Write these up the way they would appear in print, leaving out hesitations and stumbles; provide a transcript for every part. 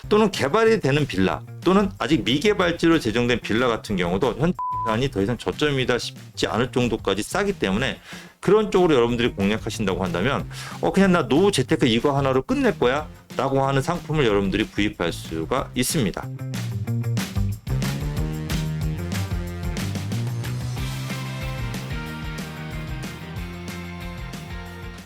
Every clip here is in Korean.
또는 개발이 되는 빌라 또는 아직 미개발지로 제정된 빌라 같은 경우도 현 시장이 더 이상 저점이다 싶지 않을 정도까지 싸기 때문에 그런 쪽으로 여러분들이 공략하신다고 한다면 그냥 나 노후 재테크 이거 하나로 끝낼 거야 라고 하는 상품을 여러분들이 구입할 수가 있습니다.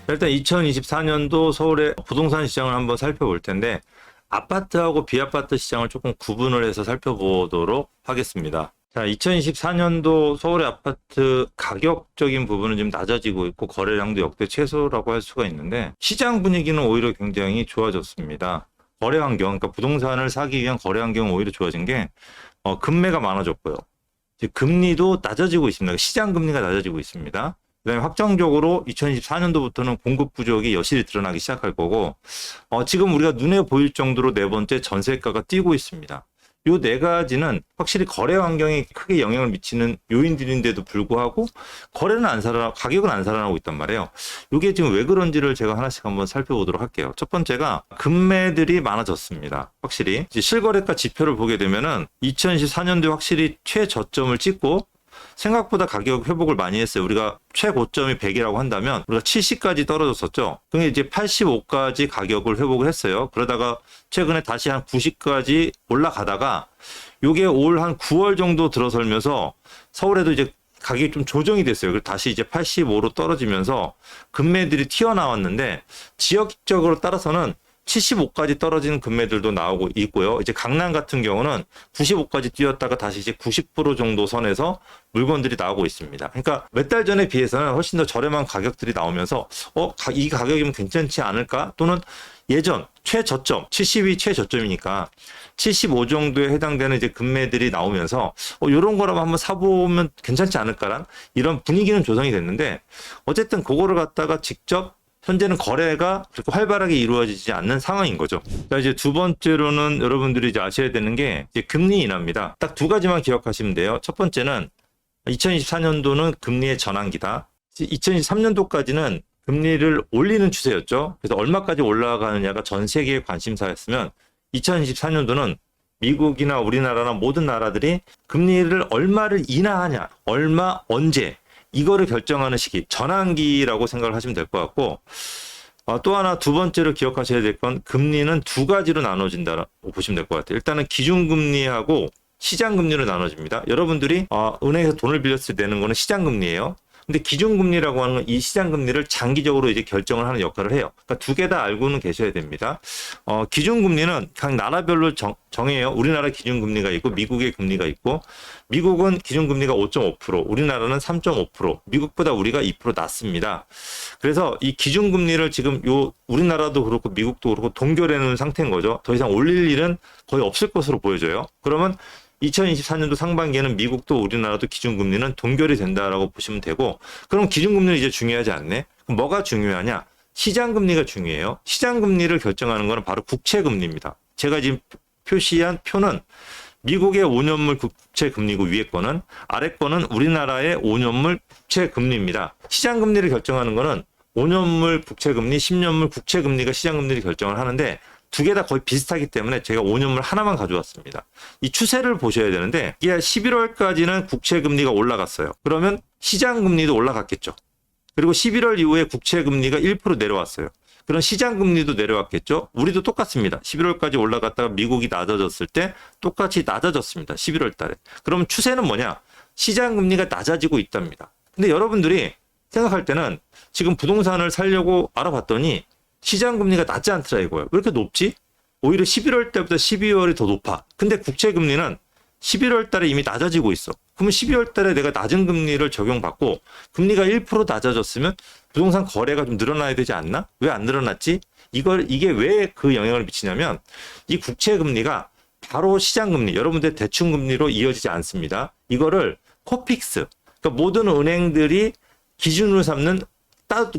일단 2024년도 서울의 부동산 시장을 한번 살펴볼 텐데 아파트하고 비아파트 시장을 조금 구분을 해서 살펴보도록 하겠습니다. 자, 2024년도 서울의 아파트 가격적인 부분은 좀 낮아지고 있고 거래량도 역대 최소라고 할 수가 있는데 시장 분위기는 오히려 굉장히 좋아졌습니다. 거래 환경, 그러니까 부동산을 사기 위한 거래 환경은 오히려 좋아진 게 금매가 많아졌고요. 금리도 낮아지고 있습니다. 시장 금리가 낮아지고 있습니다. 그다음에 확정적으로 2024년도부터는 공급 부족이 여실히 드러나기 시작할 거고 지금 우리가 눈에 보일 정도로 네 번째 전세가가 뛰고 있습니다. 요 네 가지는 확실히 거래 환경에 크게 영향을 미치는 요인들인데도 불구하고 가격은 안 살아나고 있단 말이에요. 이게 지금 왜 그런지를 제가 하나씩 한번 살펴보도록 할게요. 첫 번째가 금매들이 많아졌습니다. 확실히 이제 실거래가 지표를 보게 되면은 2024년도에 확실히 최저점을 찍고 생각보다 가격 회복을 많이 했어요. 우리가 최고점이 100이라고 한다면 우리가 70까지 떨어졌었죠. 그게 이제 85까지 가격을 회복을 했어요. 그러다가 최근에 다시 한 90까지 올라가다가 요게 올 한 9월 정도 들어설면서 서울에도 이제 가격이 좀 조정이 됐어요. 그래서 다시 이제 85로 떨어지면서 금매들이 튀어나왔는데 지역적으로 따라서는 75까지 떨어지는 금매들도 나오고 있고요. 이제 강남 같은 경우는 95까지 뛰었다가 다시 이제 90% 정도 선에서 물건들이 나오고 있습니다. 그러니까 몇 달 전에 비해서는 훨씬 더 저렴한 가격들이 나오면서 이 가격이면 괜찮지 않을까? 또는 예전 최저점 70이 최저점이니까 75 정도에 해당되는 이제 금매들이 나오면서 이런 거라면 한번 사보면 괜찮지 않을까란 이런 분위기는 조성이 됐는데 어쨌든 그거를 갖다가 직접 현재는 거래가 그렇게 활발하게 이루어지지 않는 상황인 거죠. 자, 이제 두 번째로는 여러분들이 이제 아셔야 되는 게 이제 금리 인하입니다. 딱 두 가지만 기억하시면 돼요. 첫 번째는 2024년도는 금리의 전환기다. 2023년도까지는 금리를 올리는 추세였죠. 그래서 얼마까지 올라가느냐가 전 세계의 관심사였으면 2024년도는 미국이나 우리나라나 모든 나라들이 금리를 얼마를 인하하냐, 얼마, 언제 이거를 결정하는 시기, 전환기라고 생각을 하시면 될 것 같고 또 하나 두 번째로 기억하셔야 될 건 금리는 두 가지로 나눠진다고 보시면 될 것 같아요. 일단은 기준금리하고 시장금리로 나눠집니다. 여러분들이 은행에서 돈을 빌렸을 때 내는 거는 시장금리예요. 근데 기준금리라고 하는 건 이 시장금리를 장기적으로 이제 결정을 하는 역할을 해요. 그러니까 두 개 다 알고는 계셔야 됩니다. 기준금리는 각 나라별로 정해요. 우리나라 기준금리가 있고 미국의 금리가 있고 미국은 기준금리가 5.5%, 우리나라는 3.5%, 미국보다 우리가 2% 낮습니다. 그래서 이 기준금리를 지금 우리나라도 그렇고 미국도 그렇고 동결해 놓은 상태인 거죠. 더 이상 올릴 일은 거의 없을 것으로 보여져요. 그러면 2024년도 상반기에는 미국도 우리나라도 기준금리는 동결이 된다라고 보시면 되고 그럼 기준금리는 이제 중요하지 않네. 그럼 뭐가 중요하냐? 시장금리가 중요해요. 시장금리를 결정하는 것은 바로 국채금리입니다. 제가 지금 표시한 표는 미국의 5년물 국채금리고 위에 거는 아래 거는 우리나라의 5년물 국채금리입니다. 시장금리를 결정하는 것은 5년물 국채금리, 10년물 국채금리가 시장금리를 결정을 하는데 두 개 다 거의 비슷하기 때문에 제가 5년물 하나만 가져왔습니다. 이 추세를 보셔야 되는데 이게 11월까지는 국채금리가 올라갔어요. 그러면 시장금리도 올라갔겠죠. 그리고 11월 이후에 국채금리가 1% 내려왔어요. 그럼 시장금리도 내려왔겠죠. 우리도 똑같습니다. 11월까지 올라갔다가 미국이 낮아졌을 때 똑같이 낮아졌습니다. 11월 달에. 그럼 추세는 뭐냐? 시장금리가 낮아지고 있답니다. 근데 여러분들이 생각할 때는 지금 부동산을 살려고 알아봤더니 시장금리가 낮지 않더라 이거예요. 왜 이렇게 높지? 오히려 11월 때보다 12월이 더 높아. 근데 국채금리는 11월 달에 이미 낮아지고 있어. 그러면 12월 달에 내가 낮은 금리를 적용받고 금리가 1% 낮아졌으면 부동산 거래가 좀 늘어나야 되지 않나? 왜 안 늘어났지? 이게 왜 그 영향을 미치냐면 이 국채금리가 바로 시장금리, 여러분들 대출금리로 이어지지 않습니다. 이거를 코픽스, 그러니까 모든 은행들이 기준으로 삼는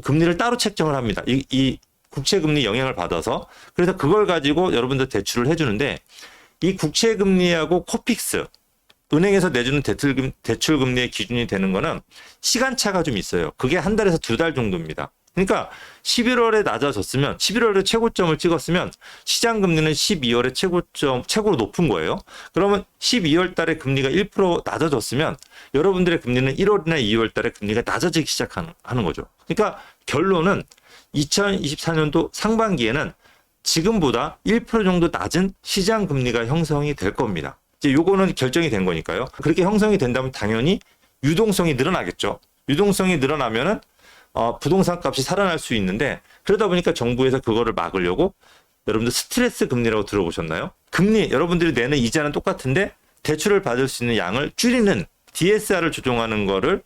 금리를 따로 책정을 합니다. 이 국채금리 영향을 받아서. 그래서 그걸 가지고 여러분들 대출을 해주는데 이 국채금리하고 코픽스, 은행에서 내주는 대출금리의 기준이 되는 거는 시간차가 좀 있어요. 그게 한 달에서 두 달 정도입니다. 그러니까 11월에 낮아졌으면 11월에 최고점을 찍었으면 시장 금리는 12월에 최고로 높은 거예요. 그러면 12월 달에 금리가 1% 낮아졌으면 여러분들의 금리는 1월이나 2월 달에 금리가 낮아지기 시작하는 거죠. 그러니까 결론은 2024년도 상반기에는 지금보다 1% 정도 낮은 시장 금리가 형성이 될 겁니다. 이제 요거는 결정이 된 거니까요. 그렇게 형성이 된다면 당연히 유동성이 늘어나겠죠. 유동성이 늘어나면은 부동산 값이 살아날 수 있는데, 그러다 보니까 정부에서 그거를 막으려고 여러분들 스트레스 금리라고 들어보셨나요? 금리, 여러분들이 내는 이자는 똑같은데 대출을 받을 수 있는 양을 줄이는 DSR을 조정하는 거를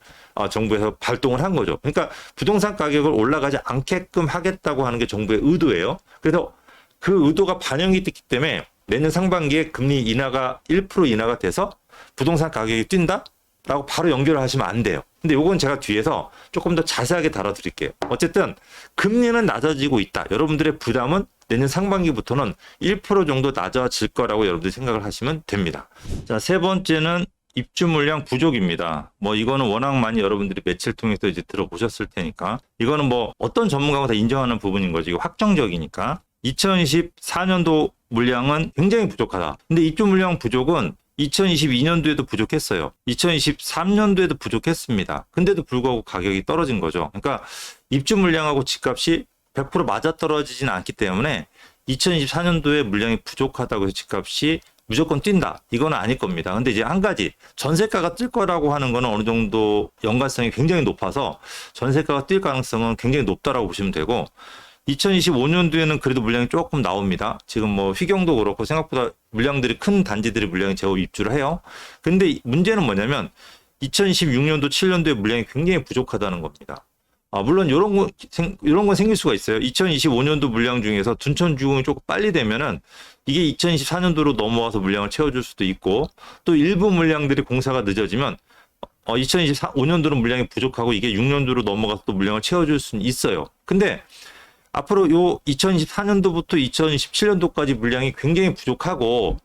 정부에서 발동을 한 거죠. 그러니까 부동산 가격을 올라가지 않게끔 하겠다고 하는 게 정부의 의도예요. 그래서 그 의도가 반영이 됐기 때문에 내년 상반기에 금리 인하가 1% 인하가 돼서 부동산 가격이 뛴다? 라고 바로 연결을 하시면 안 돼요. 근데 요건 제가 뒤에서 조금 더 자세하게 다뤄드릴게요. 어쨌든 금리는 낮아지고 있다. 여러분들의 부담은 내년 상반기부터는 1% 정도 낮아질 거라고 여러분들이 생각을 하시면 됩니다. 자, 세 번째는 입주 물량 부족입니다. 이거는 워낙 많이 여러분들이 매체를 통해서 이제 들어보셨을 테니까, 이거는 어떤 전문가가 다 인정하는 부분인 거지. 이거 확정적이니까. 2024년도 물량은 굉장히 부족하다. 근데 입주 물량 부족은 2022년도에도 부족했어요. 2023년도에도 부족했습니다. 근데도 불구하고 가격이 떨어진 거죠. 그러니까 입주 물량하고 집값이 100% 맞아떨어지진 않기 때문에 2024년도에 물량이 부족하다고 해서 집값이 무조건 뛴다, 이거는 아닐 겁니다. 근데 이제 한 가지, 전세가가 뛸 거라고 하는 거는 어느 정도 연관성이 굉장히 높아서 전세가가 뛸 가능성은 굉장히 높다라고 보시면 되고, 2025년도에는 그래도 물량이 조금 나옵니다. 지금 휘경도 그렇고 생각보다 물량들이, 큰 단지들이 물량이 제법 입주를 해요. 근데 문제는 뭐냐면 2026년도, 7년도에 물량이 굉장히 부족하다는 겁니다. 물론 이런 건 생길 수가 있어요. 2025년도 물량 중에서 둔촌 주공이 조금 빨리 되면은 이게 2024년도로 넘어와서 물량을 채워줄 수도 있고, 또 일부 물량들이 공사가 늦어지면 2025년도는 물량이 부족하고 이게 6년도로 넘어가서 또 물량을 채워줄 수는 있어요. 근데 앞으로 요 2024년도부터 2027년도까지 물량이 굉장히 부족하고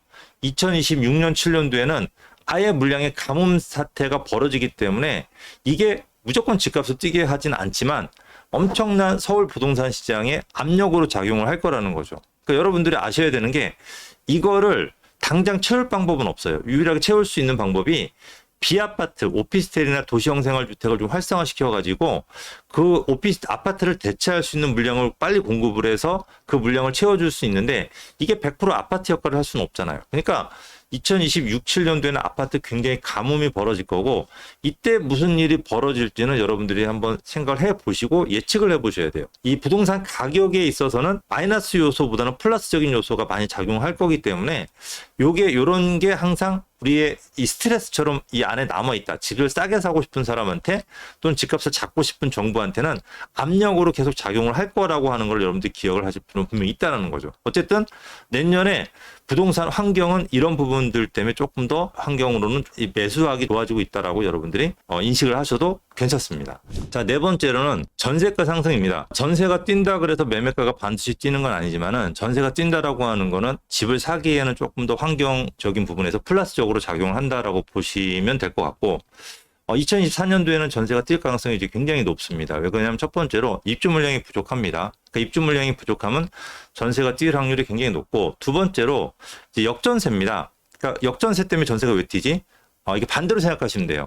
2026년, 7년도에는 아예 물량의 가뭄 사태가 벌어지기 때문에 이게 무조건 집값을 뛰게 하진 않지만 엄청난 서울 부동산 시장에 압력으로 작용을 할 거라는 거죠. 그러니까 여러분들이 아셔야 되는 게, 이거를 당장 채울 방법은 없어요. 유일하게 채울 수 있는 방법이 비아파트, 오피스텔이나 도시형 생활주택을 좀 활성화시켜가지고 그 아파트를 대체할 수 있는 물량을 빨리 공급을 해서 그 물량을 채워줄 수 있는데, 이게 100% 아파트 역할을 할 수는 없잖아요. 그러니까 2026, 7년도에는 아파트 굉장히 가뭄이 벌어질 거고, 이때 무슨 일이 벌어질지는 여러분들이 한번 생각을 해보시고 예측을 해보셔야 돼요. 이 부동산 가격에 있어서는 마이너스 요소보다는 플러스적인 요소가 많이 작용할 거기 때문에 요런 게 항상 우리의 이 스트레스처럼 이 안에 남아있다. 집을 싸게 사고 싶은 사람한테, 또는 집값을 잡고 싶은 정부한테는 압력으로 계속 작용을 할 거라고 하는 걸 여러분들이 기억을 하실 필요는 분명히 있다는 거죠. 어쨌든 내년에 부동산 환경은 이런 부분들 때문에 조금 더 환경으로는 매수하기 좋아지고 있다라고 여러분들이 인식을 하셔도 괜찮습니다. 자, 네 번째로는 전세가 상승입니다. 전세가 뛴다 그래서 매매가가 반드시 뛰는 건 아니지만은, 전세가 뛴다라고 하는 거는 집을 사기에는 조금 더 환경적인 부분에서 플러스적으로 작용을 한다라고 보시면 될 것 같고, 2024년도에는 전세가 뛸 가능성이 이제 굉장히 높습니다. 왜 그러냐면 첫 번째로 입주 물량이 부족합니다. 그러니까 입주 물량이 부족하면 전세가 뛸 확률이 굉장히 높고, 두 번째로 이제 역전세입니다. 그러니까 역전세 때문에 전세가 왜 뛰지? 이게 반대로 생각하시면 돼요.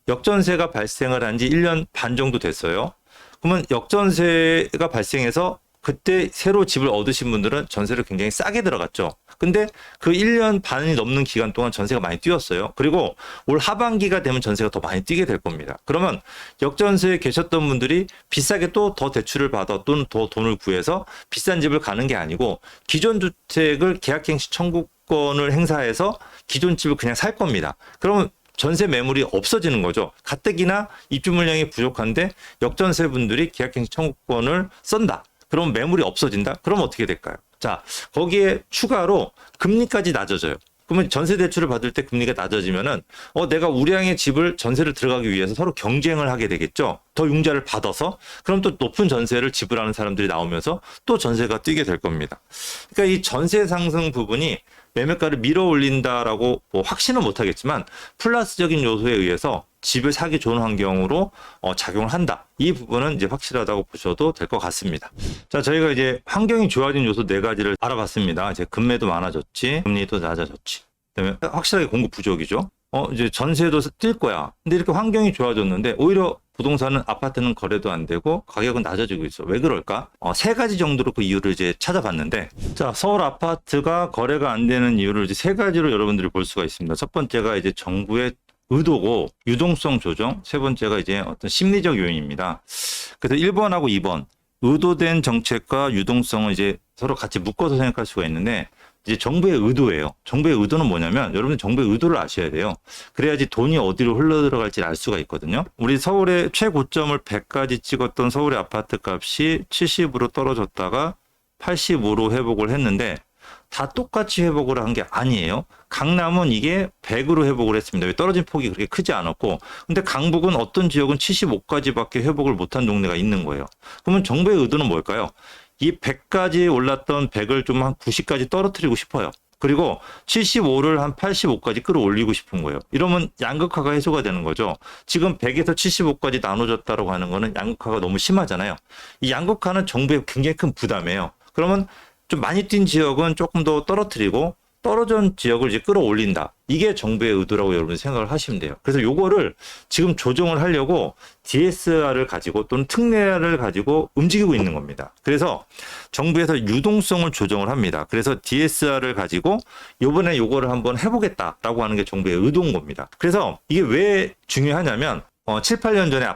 역전세가 발생을 한 지 1년 반 정도 됐어요. 그러면 역전세가 발생해서 그때 새로 집을 얻으신 분들은 전세를 굉장히 싸게 들어갔죠. 근데 그 1년 반이 넘는 기간 동안 전세가 많이 뛰었어요. 그리고 올 하반기가 되면 전세가 더 많이 뛰게 될 겁니다. 그러면 역전세에 계셨던 분들이 비싸게 또 더 대출을 받아 또는 더 돈을 구해서 비싼 집을 가는 게 아니고, 기존 주택을 계약갱신 청구권을 행사해서 기존 집을 그냥 살 겁니다. 그러면 전세 매물이 없어지는 거죠. 가뜩이나 입주 물량이 부족한데 역전세 분들이 계약갱신 청구권을 쓴다. 그럼 매물이 없어진다? 그럼 어떻게 될까요? 자, 거기에 추가로 금리까지 낮아져요. 그러면 전세 대출을 받을 때 금리가 낮아지면은 내가 우량의 집을 전세를 들어가기 위해서 서로 경쟁을 하게 되겠죠. 더 융자를 받아서. 그럼 또 높은 전세를 지불하는 사람들이 나오면서 또 전세가 뛰게 될 겁니다. 그러니까 이 전세 상승 부분이 매매가를 밀어 올린다라고 뭐 확신은 못하겠지만 플러스적인 요소에 의해서 집을 사기 좋은 환경으로 작용을 한다. 이 부분은 이제 확실하다고 보셔도 될 것 같습니다. 자, 저희가 이제 환경이 좋아진 요소 4가지를 알아봤습니다. 이제 금매도 많아졌지, 금리도 낮아졌지. 그다음에 확실하게 공급 부족이죠. 이제 전세도 뛸 거야. 근데 이렇게 환경이 좋아졌는데 오히려 부동산은 아파트는 거래도 안 되고 가격은 낮아지고 있어. 왜 그럴까? 3가지 정도로 그 이유를 이제 찾아봤는데, 자, 서울 아파트가 거래가 안 되는 이유를 이제 3가지로 여러분들이 볼 수가 있습니다. 첫 번째가 이제 정부의 의도고 유동성 조정, 3번째가 이제 어떤 심리적 요인입니다. 그래서 1번하고 2번 의도된 정책과 유동성은 이제 서로 같이 묶어서 생각할 수가 있는데, 이제 정부의 의도예요. 정부의 의도는 뭐냐면 여러분 정부의 의도를 아셔야 돼요. 그래야지 돈이 어디로 흘러들어갈지 알 수가 있거든요. 우리 서울의 최고점을 100까지 찍었던 서울의 아파트 값이 70으로 떨어졌다가 85로 회복을 했는데 다 똑같이 회복을 한 게 아니에요. 강남은 이게 100으로 회복을 했습니다. 왜 떨어진 폭이 그렇게 크지 않았고, 근데 강북은 어떤 지역은 75까지밖에 회복을 못한 동네가 있는 거예요. 그러면 정부의 의도는 뭘까요? 이 100까지 올랐던 100을 좀 한 90까지 떨어뜨리고 싶어요. 그리고 75를 한 85까지 끌어올리고 싶은 거예요. 이러면 양극화가 해소가 되는 거죠. 지금 100에서 75까지 나눠졌다고 하는 거는 양극화가 너무 심하잖아요. 이 양극화는 정부의 굉장히 큰 부담이에요. 그러면 좀 많이 뛴 지역은 조금 더 떨어뜨리고 떨어진 지역을 이제 끌어올린다. 이게 정부의 의도라고 여러분이 생각을 하시면 돼요. 그래서 요거를 지금 조정을 하려고 DSR을 가지고 또는 특례를 가지고 움직이고 있는 겁니다. 그래서 정부에서 유동성을 조정을 합니다. 그래서 DSR을 가지고 요번에 요거를 한번 해보겠다라고 하는 게 정부의 의도인 겁니다. 그래서 이게 왜 중요하냐면 7, 8년 전에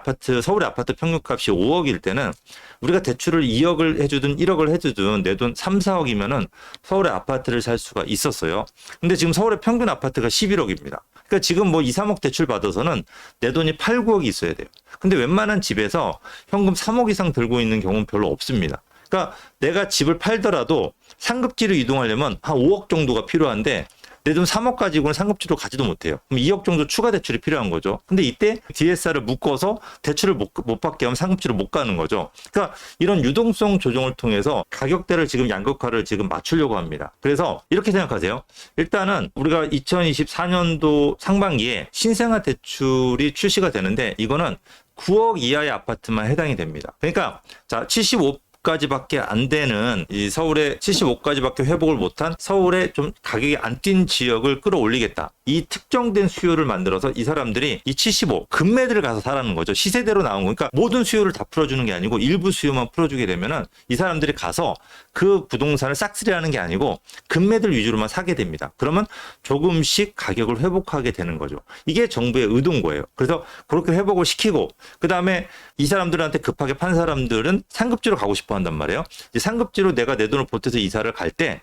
서울의 아파트 평균값이 5억일 때는 우리가 대출을 2억을 해주든 1억을 해주든 내 돈 3, 4억이면은 서울의 아파트를 살 수가 있었어요. 근데 지금 서울의 평균 아파트가 11억입니다. 그러니까 지금 뭐 2, 3억 대출 받아서는 내 돈이 8, 9억이 있어야 돼요. 근데 웬만한 집에서 현금 3억 이상 들고 있는 경우는 별로 없습니다. 그러니까 내가 집을 팔더라도 상급지로 이동하려면 한 5억 정도가 필요한데 내 돈 3억 가지고는 상급지로 가지도 못해요. 그럼 2억 정도 추가 대출이 필요한 거죠. 근데 이때 DSR을 묶어서 대출을 못 받게 하면 상급지로 못 가는 거죠. 그러니까 이런 유동성 조정을 통해서 가격대를 지금 양극화를 지금 맞추려고 합니다. 그래서 이렇게 생각하세요. 일단은 우리가 2024년도 상반기에 신생아 대출이 출시가 되는데 이거는 9억 이하의 아파트만 해당이 됩니다. 그러니까 자, 75까지밖에 안 되는 이 서울에 75까지밖에 회복을 못한 서울에 좀 가격이 안 뛴 지역을 끌어올리겠다. 이 특정된 수요를 만들어서 이 사람들이 이 75 금매들을 가서 사라는 거죠. 시세대로 나온 거니까 모든 수요를 다 풀어주는 게 아니고 일부 수요만 풀어주게 되면은 이 사람들이 가서 그 부동산을 싹쓸이하는 게 아니고 금매들 위주로만 사게 됩니다. 그러면 조금씩 가격을 회복하게 되는 거죠. 이게 정부의 의도인 거예요. 그래서 그렇게 회복을 시키고 그 다음에 이 사람들한테 급하게 판 사람들은 상급지로 가고 싶어 한단 말이에요. 이제 상급지로 내가 내 돈을 보태서 이사를 갈 때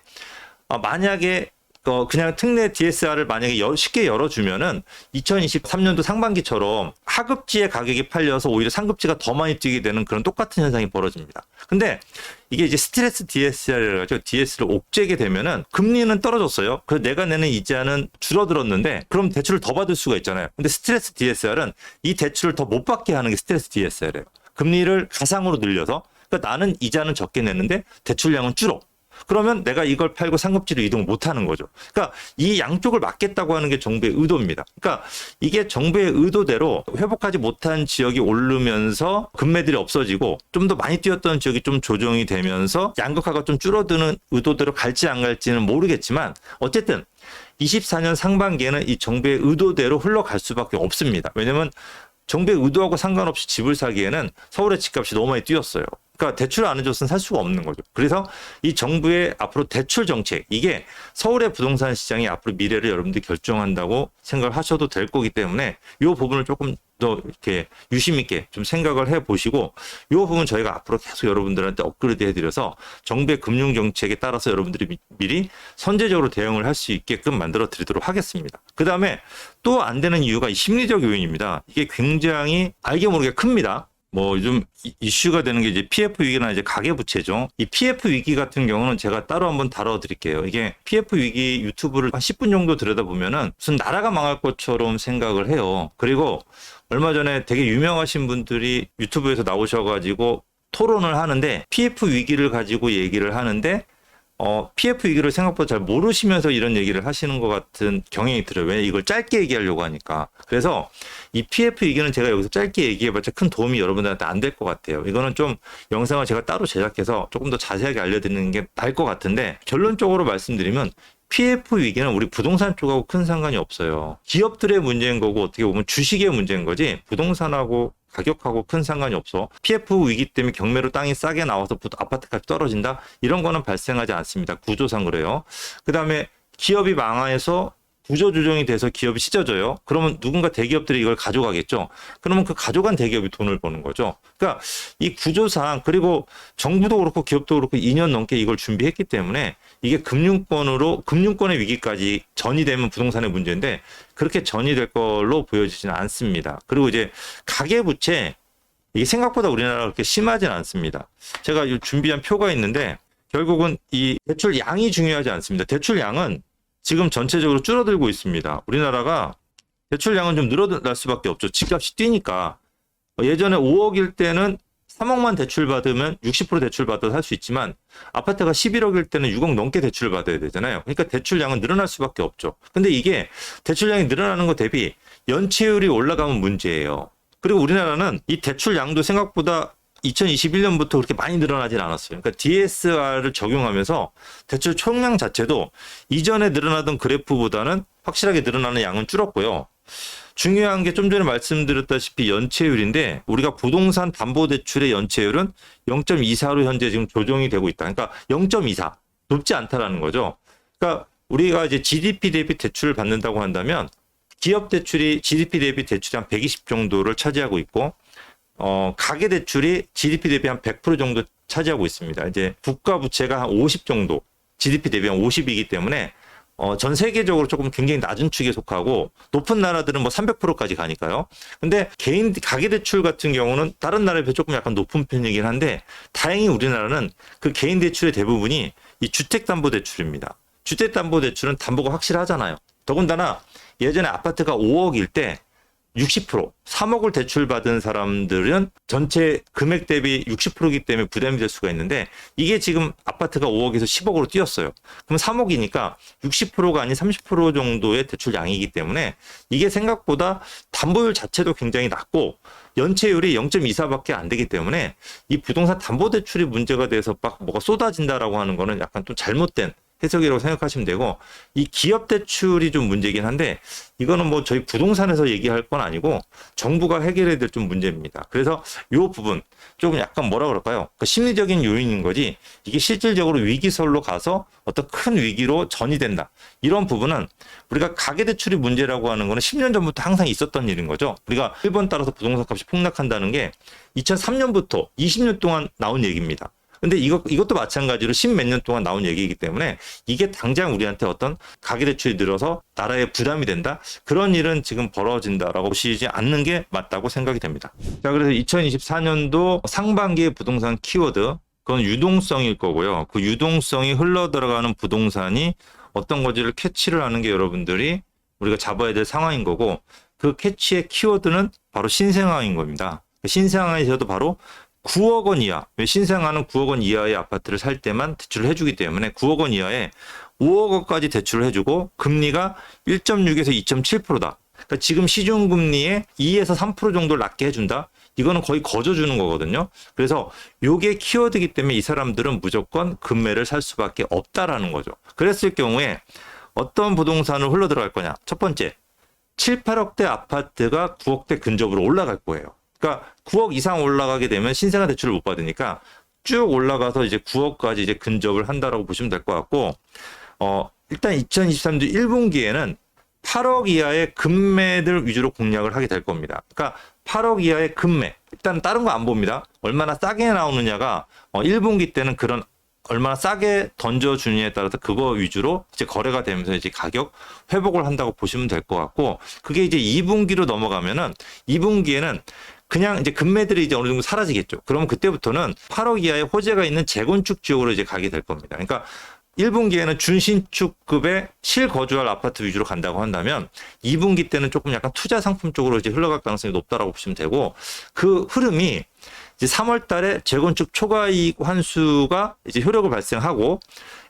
만약에 그냥 특례 DSR을 만약에 쉽게 열어주면은 2023년도 상반기처럼 하급지의 가격이 팔려서 오히려 상급지가 더 많이 뛰게 되는 그런 똑같은 현상이 벌어집니다. 근데 이게 이제 스트레스 DSR이라고 하죠. DS를 옥죄게 되면은 금리는 떨어졌어요. 그래서 내가 내는 이자는 줄어들었는데 그럼 대출을 더 받을 수가 있잖아요. 근데 스트레스 DSR은 이 대출을 더 못 받게 하는 게 스트레스 DSR이에요. 금리를 가상으로 늘려서 그러니까 나는 이자는 적게 내는데 대출량은 줄어. 그러면 내가 이걸 팔고 상급지로 이동을 못하는 거죠. 그러니까 이 양쪽을 막겠다고 하는 게 정부의 의도입니다. 그러니까 이게 정부의 의도대로 회복하지 못한 지역이 오르면서 금매들이 없어지고 좀 더 많이 뛰었던 지역이 좀 조정이 되면서 양극화가 좀 줄어드는 의도대로 갈지 안 갈지는 모르겠지만 어쨌든 24년 상반기에는 이 정부의 의도대로 흘러갈 수밖에 없습니다. 왜냐하면 정부의 의도하고 상관없이 집을 사기에는 서울의 집값이 너무 많이 뛰었어요. 그러니까 대출을 안 해줬으면 살 수가 없는 거죠. 그래서 이 정부의 앞으로 대출 정책, 이게 서울의 부동산 시장이 앞으로 미래를 여러분들이 결정한다고 생각을 하셔도 될 거기 때문에 이 부분을 조금 더 이렇게 유심 있게 좀 생각을 해 보시고 이 부분 저희가 앞으로 계속 여러분들한테 업그레이드 해드려서 정부의 금융 정책에 따라서 여러분들이 미리 선제적으로 대응을 할 수 있게끔 만들어 드리도록 하겠습니다. 그 다음에 또 안 되는 이유가 심리적 요인입니다. 이게 굉장히 알게 모르게 큽니다. 뭐 요즘 이슈가 되는 게 이제 PF 위기나 이제 가계부채죠. 이 PF 위기 같은 경우는 제가 따로 한번 다뤄드릴게요. 이게 PF 위기 유튜브를 한 10분 정도 들여다보면은 무슨 나라가 망할 것처럼 생각을 해요. 그리고 얼마 전에 되게 유명하신 분들이 유튜브에서 나오셔가지고 토론을 하는데 PF 위기를 가지고 얘기를 하는데 PF 위기를 생각보다 잘 모르시면서 이런 얘기를 하시는 것 같은 경향이 들어요. 왜 이걸 짧게 얘기하려고 하니까. 그래서 이 PF 위기는 제가 여기서 짧게 얘기해봤자 큰 도움이 여러분들한테 안 될 것 같아요. 이거는 좀 영상을 제가 따로 제작해서 조금 더 자세하게 알려드리는 게 나을 것 같은데, 결론적으로 말씀드리면 PF 위기는 우리 부동산 쪽하고 큰 상관이 없어요. 기업들의 문제인 거고 어떻게 보면 주식의 문제인 거지 부동산하고 가격하고 큰 상관이 없어. PF 위기 때문에 경매로 땅이 싸게 나와서 아파트값이 떨어진다? 이런 거는 발생하지 않습니다. 구조상 그래요. 그 다음에 기업이 망해서 구조조정이 돼서 기업이 찢어져요. 그러면 누군가 대기업들이 이걸 가져가겠죠. 그러면 그 가져간 대기업이 돈을 버는 거죠. 그러니까 이 구조상, 그리고 정부도 그렇고 기업도 그렇고 2년 넘게 이걸 준비했기 때문에 이게 금융권의 위기까지 전이되면 부동산의 문제인데 그렇게 전이될 걸로 보여지지는 않습니다. 그리고 이제 가계부채, 이게 생각보다 우리나라가 그렇게 심하진 않습니다. 제가 준비한 표가 있는데 결국은 이 대출 양이 중요하지 않습니다. 대출 양은 지금 전체적으로 줄어들고 있습니다. 우리나라가 대출량은 좀 늘어날 수밖에 없죠. 집값이 뛰니까. 예전에 5억일 때는 3억만 대출 받으면 60% 대출 받아서 살 수 있지만 아파트가 11억일 때는 6억 넘게 대출을 받아야 되잖아요. 그러니까 대출량은 늘어날 수밖에 없죠. 근데 이게 대출량이 늘어나는 것 대비 연체율이 올라가면 문제예요. 그리고 우리나라는 이 대출량도 생각보다 2021년부터 그렇게 많이 늘어나진 않았어요. 그러니까 DSR을 적용하면서 대출 총량 자체도 이전에 늘어나던 그래프보다는 확실하게 늘어나는 양은 줄었고요. 중요한 게 좀 전에 말씀드렸다시피 연체율인데 우리가 부동산 담보대출의 연체율은 0.24로 현재 지금 조정이 되고 있다. 그러니까 0.24 높지 않다라는 거죠. 그러니까 우리가 이제 GDP 대비 대출을 받는다고 한다면 기업 대출이 GDP 대비 대출이 한 120 정도를 차지하고 있고 가계 대출이 GDP 대비 한 100% 정도 차지하고 있습니다. 이제 국가 부채가 한 50 정도, GDP 대비 한 50이기 때문에 전 세계적으로 조금 굉장히 낮은 축에 속하고 높은 나라들은 뭐 300%까지 가니까요. 근데 개인 가계 대출 같은 경우는 다른 나라에 비해 조금 약간 높은 편이긴 한데 다행히 우리나라는 그 개인 대출의 대부분이 이 주택담보대출입니다. 주택담보대출은 담보가 확실하잖아요. 더군다나 예전에 아파트가 5억일 때 60%, 3억을 대출받은 사람들은 전체 금액 대비 60%이기 때문에 부담이 될 수가 있는데 이게 지금 아파트가 5억에서 10억으로 뛰었어요. 그럼 3억이니까 60%가 아닌 30% 정도의 대출량이기 때문에 이게 생각보다 담보율 자체도 굉장히 낮고 연체율이 0.24밖에 안 되기 때문에 이 부동산 담보대출이 문제가 돼서 막 뭐가 쏟아진다라고 하는 거는 약간 좀 잘못된 해석이라고 생각하시면 되고, 이 기업 대출이 좀 문제긴 한데 이거는 뭐 저희 부동산에서 얘기할 건 아니고 정부가 해결해야 될 좀 문제입니다. 그래서 이 부분 조금 약간 뭐라 그럴까요? 그 심리적인 요인인 거지 이게 실질적으로 위기설로 가서 어떤 큰 위기로 전이된다. 이런 부분은 우리가 가계대출이 문제라고 하는 거는 10년 전부터 항상 있었던 일인 거죠. 우리가 1번 따라서 부동산 값이 폭락한다는 게 2003년부터 20년 동안 나온 얘기입니다. 근데 이것도 마찬가지로 10몇 년 동안 나온 얘기이기 때문에 이게 당장 우리한테 어떤 가계대출이 늘어서 나라에 부담이 된다? 그런 일은 지금 벌어진다라고 보시지 않는 게 맞다고 생각이 됩니다. 자, 그래서 2024년도 상반기의 부동산 키워드, 그건 유동성일 거고요. 그 유동성이 흘러 들어가는 부동산이 어떤 건지를 캐치를 하는 게 여러분들이 우리가 잡아야 될 상황인 거고, 그 캐치의 키워드는 바로 신생아인 겁니다. 신생아에서도 바로 9억 원 이하, 신생아는 9억 원 이하의 아파트를 살 때만 대출을 해주기 때문에 9억 원 이하에 5억 원까지 대출을 해주고 금리가 1.6에서 2.7%다. 그러니까 지금 시중금리의 2에서 3% 정도를 낮게 해준다. 이거는 거의 거저주는 거거든요. 그래서 요게 키워드이기 때문에 이 사람들은 무조건 금매를 살 수밖에 없다라는 거죠. 그랬을 경우에 어떤 부동산을 흘러 들어갈 거냐. 첫 번째, 7, 8억대 아파트가 9억대 근접으로 올라갈 거예요. 그러니까 9억 이상 올라가게 되면 신생아 대출을 못 받으니까 쭉 올라가서 이제 9억까지 이제 근접을 한다라고 보시면 될 것 같고, 일단 2023년 1분기에는 8억 이하의 금매들 위주로 공략을 하게 될 겁니다. 그러니까 8억 이하의 금매. 일단 다른 거 안 봅니다. 얼마나 싸게 나오느냐가 1분기 때는 그런 얼마나 싸게 던져주느냐에 따라서 그거 위주로 이제 거래가 되면서 이제 가격 회복을 한다고 보시면 될 것 같고, 그게 이제 2분기로 넘어가면은 2분기에는 그냥 이제 금매들이 이제 어느 정도 사라지겠죠. 그러면 그때부터는 8억 이하의 호재가 있는 재건축 지역으로 이제 가게 될 겁니다. 그러니까 1분기에는 준신축급의 실거주할 아파트 위주로 간다고 한다면 2분기 때는 조금 약간 투자 상품 쪽으로 이제 흘러갈 가능성이 높다라고 보시면 되고, 그 흐름이 이제 3월 달에 재건축 초과이익 환수가 이제 효력을 발생하고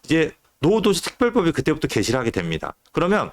이제 노후도시 특별법이 그때부터 개시를 하게 됩니다. 그러면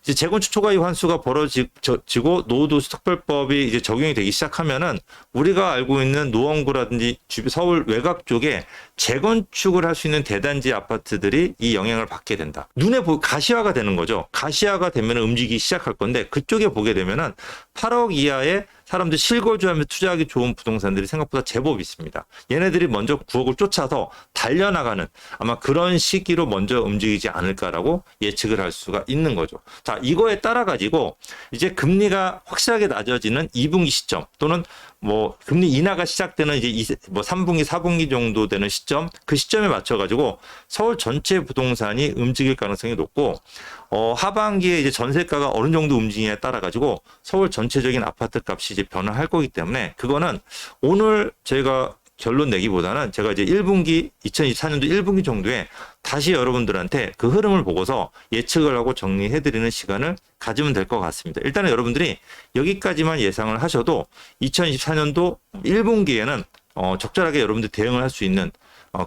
이제 재건축 초과이익 환수가 벌어지고 노후도시 특별법이 이제 적용이 되기 시작하면은 우리가 알고 있는 노원구라든지 서울 외곽 쪽에 재건축을 할 수 있는 대단지 아파트들이 이 영향을 받게 된다. 눈에 가시화가 되는 거죠. 가시화가 되면 움직이기 시작할 건데 그쪽에 보게 되면은 8억 이하의 사람들이 실거주하면서 투자하기 좋은 부동산들이 생각보다 제법 있습니다. 얘네들이 먼저 9억을 쫓아서 달려나가는 아마 그런 시기로 먼저 움직이지 않을까라고 예측을 할 수가 있는 거죠. 자, 이거에 따라 가지고 이제 금리가 확실하게 낮아지는 2분기 시점 또는 뭐 금리 인하가 시작되는 이제 3분기, 4분기 정도 되는 시점, 그 시점에 맞춰 가지고 서울 전체 부동산이 움직일 가능성이 높고 하반기에 이제 전세가가 어느 정도 움직이냐에 따라 가지고 서울 전체적인 아파트 값이 이제 변화할 거기 때문에 그거는 오늘 저희가 결론 내기보다는 제가 이제 1분기 2024년도 1분기 정도에 다시 여러분들한테 그 흐름을 보고서 예측을 하고 정리해드리는 시간을 가지면 될 것 같습니다. 일단은 여러분들이 여기까지만 예상을 하셔도 2024년도 1분기에는 적절하게 여러분들 대응을 할 수 있는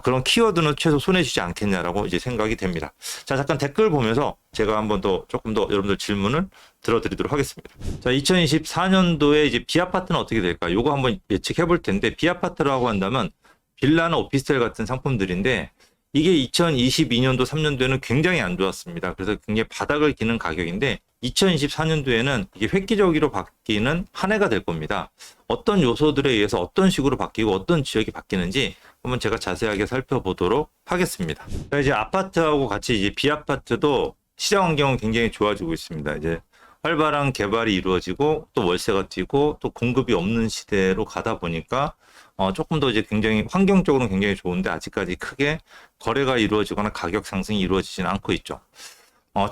그런 키워드는 최소 손에 쥐지 않겠냐라고 이제 생각이 됩니다. 자, 잠깐 댓글 보면서 제가 한번 더 조금 더 여러분들 질문을 들어드리도록 하겠습니다. 자, 2024년도에 이제 비아파트는 어떻게 될까? 요거 한번 예측해 볼 텐데 비아파트라고 한다면 빌라나 오피스텔 같은 상품들인데 이게 2022년도 3년도에는 굉장히 안 좋았습니다. 그래서 굉장히 바닥을 기는 가격인데 2024년도에는 이게 획기적으로 바뀌는 한 해가 될 겁니다. 어떤 요소들에 의해서 어떤 식으로 바뀌고 어떤 지역이 바뀌는지 한번 제가 자세하게 살펴보도록 하겠습니다. 자, 이제 아파트하고 같이 이제 비아파트도 시장 환경은 굉장히 좋아지고 있습니다. 이제 활발한 개발이 이루어지고 또 월세가 뛰고 또 공급이 없는 시대로 가다 보니까 조금 더 이제 굉장히 환경적으로는 굉장히 좋은데 아직까지 크게 거래가 이루어지거나 가격 상승이 이루어지지는 않고 있죠.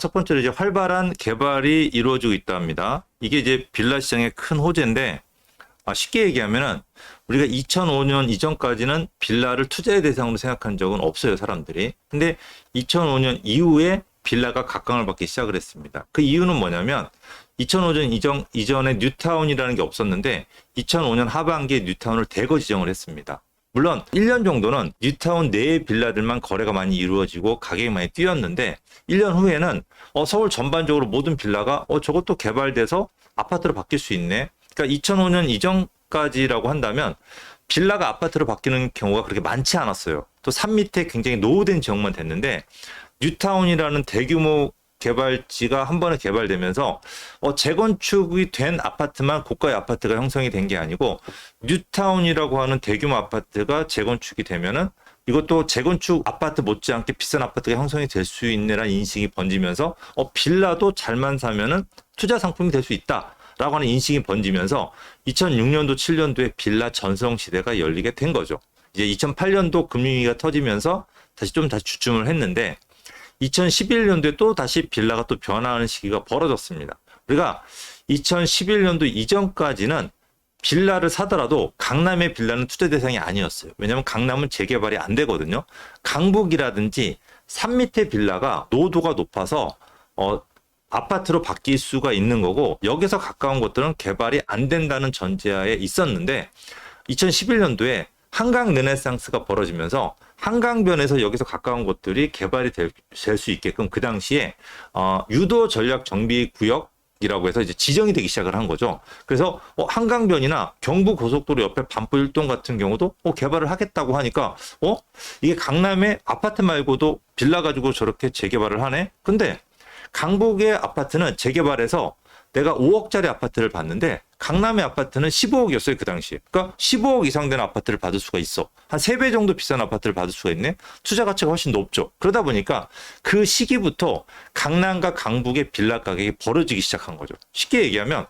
첫 번째로 이제 활발한 개발이 이루어지고 있다 합니다. 이게 이제 빌라 시장의 큰 호재인데 쉽게 얘기하면은 우리가 2005년 이전까지는 빌라를 투자의 대상으로 생각한 적은 없어요, 사람들이. 근데 2005년 이후에 빌라가 각광을 받기 시작을 했습니다. 그 이유는 뭐냐면 2005년 이전에 뉴타운이라는 게 없었는데 2005년 하반기에 뉴타운을 대거 지정을 했습니다. 물론 1년 정도는 뉴타운 내의 빌라들만 거래가 많이 이루어지고 가격이 많이 뛰었는데 1년 후에는 서울 전반적으로 모든 빌라가 저것도 개발돼서 아파트로 바뀔 수 있네. 그러니까 2005년 이전까지라고 한다면 빌라가 아파트로 바뀌는 경우가 그렇게 많지 않았어요. 또 산 밑에 굉장히 노후된 지역만 됐는데 뉴타운이라는 대규모 개발지가 한 번에 개발되면서 재건축이 된 아파트만 고가의 아파트가 형성이 된 게 아니고 뉴타운이라고 하는 대규모 아파트가 재건축이 되면은 이것도 재건축 아파트 못지않게 비싼 아파트가 형성이 될 수 있네라는 인식이 번지면서 빌라도 잘만 사면은 투자 상품이 될 수 있다라고 하는 인식이 번지면서 2006년도 7년도에 빌라 전성 시대가 열리게 된 거죠. 이제 2008년도 금융위기가 터지면서 다시 주춤을 했는데 2011년도에 또 다시 빌라가 또 변화하는 시기가 벌어졌습니다. 우리가 2011년도 이전까지는 빌라를 사더라도 강남의 빌라는 투자 대상이 아니었어요. 왜냐하면 강남은 재개발이 안 되거든요. 강북이라든지 산 밑에 빌라가 노도가 높아서 아파트로 바뀔 수가 있는 거고 여기서 가까운 것들은 개발이 안 된다는 전제하에 있었는데 2011년도에 한강 르네상스가 벌어지면서 한강변에서 여기서 가까운 곳들이 개발이 될 수 있게끔 그 당시에 유도 전략 정비 구역이라고 해서 이제 지정이 되기 시작을 한 거죠. 그래서 한강변이나 경부 고속도로 옆에 반포 일동 같은 경우도 개발을 하겠다고 하니까 이게 강남의 아파트 말고도 빌라 가지고 저렇게 재개발을 하네. 근데 강북의 아파트는 재개발해서 내가 5억짜리 아파트를 봤는데 강남의 아파트는 15억이었어요, 그 당시에. 그러니까 15억 이상 되는 아파트를 받을 수가 있어. 한 3배 정도 비싼 아파트를 받을 수가 있네. 투자 가치가 훨씬 높죠. 그러다 보니까 그 시기부터 강남과 강북의 빌라 가격이 벌어지기 시작한 거죠. 쉽게 얘기하면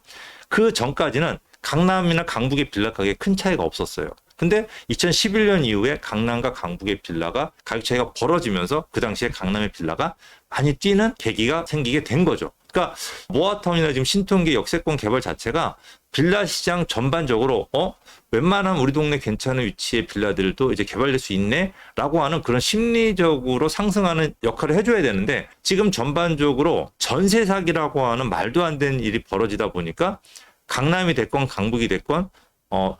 그 전까지는 강남이나 강북의 빌라 가격에 큰 차이가 없었어요. 근데 2011년 이후에 강남과 강북의 빌라가 가격 차이가 벌어지면서 그 당시에 강남의 빌라가 많이 뛰는 계기가 생기게 된 거죠. 그러니까 모아타운이나 지금 신통계 역세권 개발 자체가 빌라 시장 전반적으로 웬만한 우리 동네 괜찮은 위치의 빌라들도 이제 개발될 수 있네라고 하는 그런 심리적으로 상승하는 역할을 해줘야 되는데 지금 전반적으로 전세 사기라고 하는 말도 안 되는 일이 벌어지다 보니까 강남이 됐건 강북이 됐건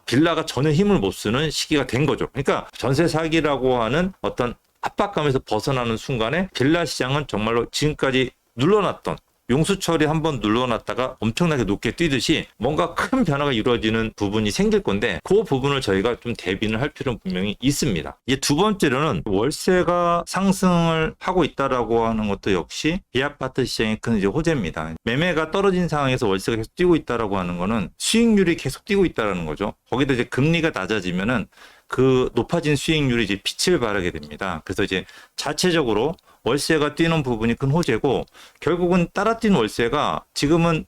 빌라가 전혀 힘을 못 쓰는 시기가 된 거죠. 그러니까 전세 사기라고 하는 어떤 압박감에서 벗어나는 순간에 빌라 시장은 정말로 지금까지 눌러놨던 용수철이 한번 눌러놨다가 엄청나게 높게 뛰듯이 뭔가 큰 변화가 이루어지는 부분이 생길 건데 그 부분을 저희가 좀 대비를 할 필요는 분명히 있습니다. 이제 두 번째로는 월세가 상승을 하고 있다라고 하는 것도 역시 비아파트 시장의 큰 이제 호재입니다. 매매가 떨어진 상황에서 월세가 계속 뛰고 있다라고 하는 거는 수익률이 계속 뛰고 있다라는 거죠. 거기다 이제 금리가 낮아지면은 그 높아진 수익률이 이제 빛을 발하게 됩니다. 그래서 이제 자체적으로 월세가 뛰는 부분이 큰 호재고 결국은 따라 뛴 월세가 지금은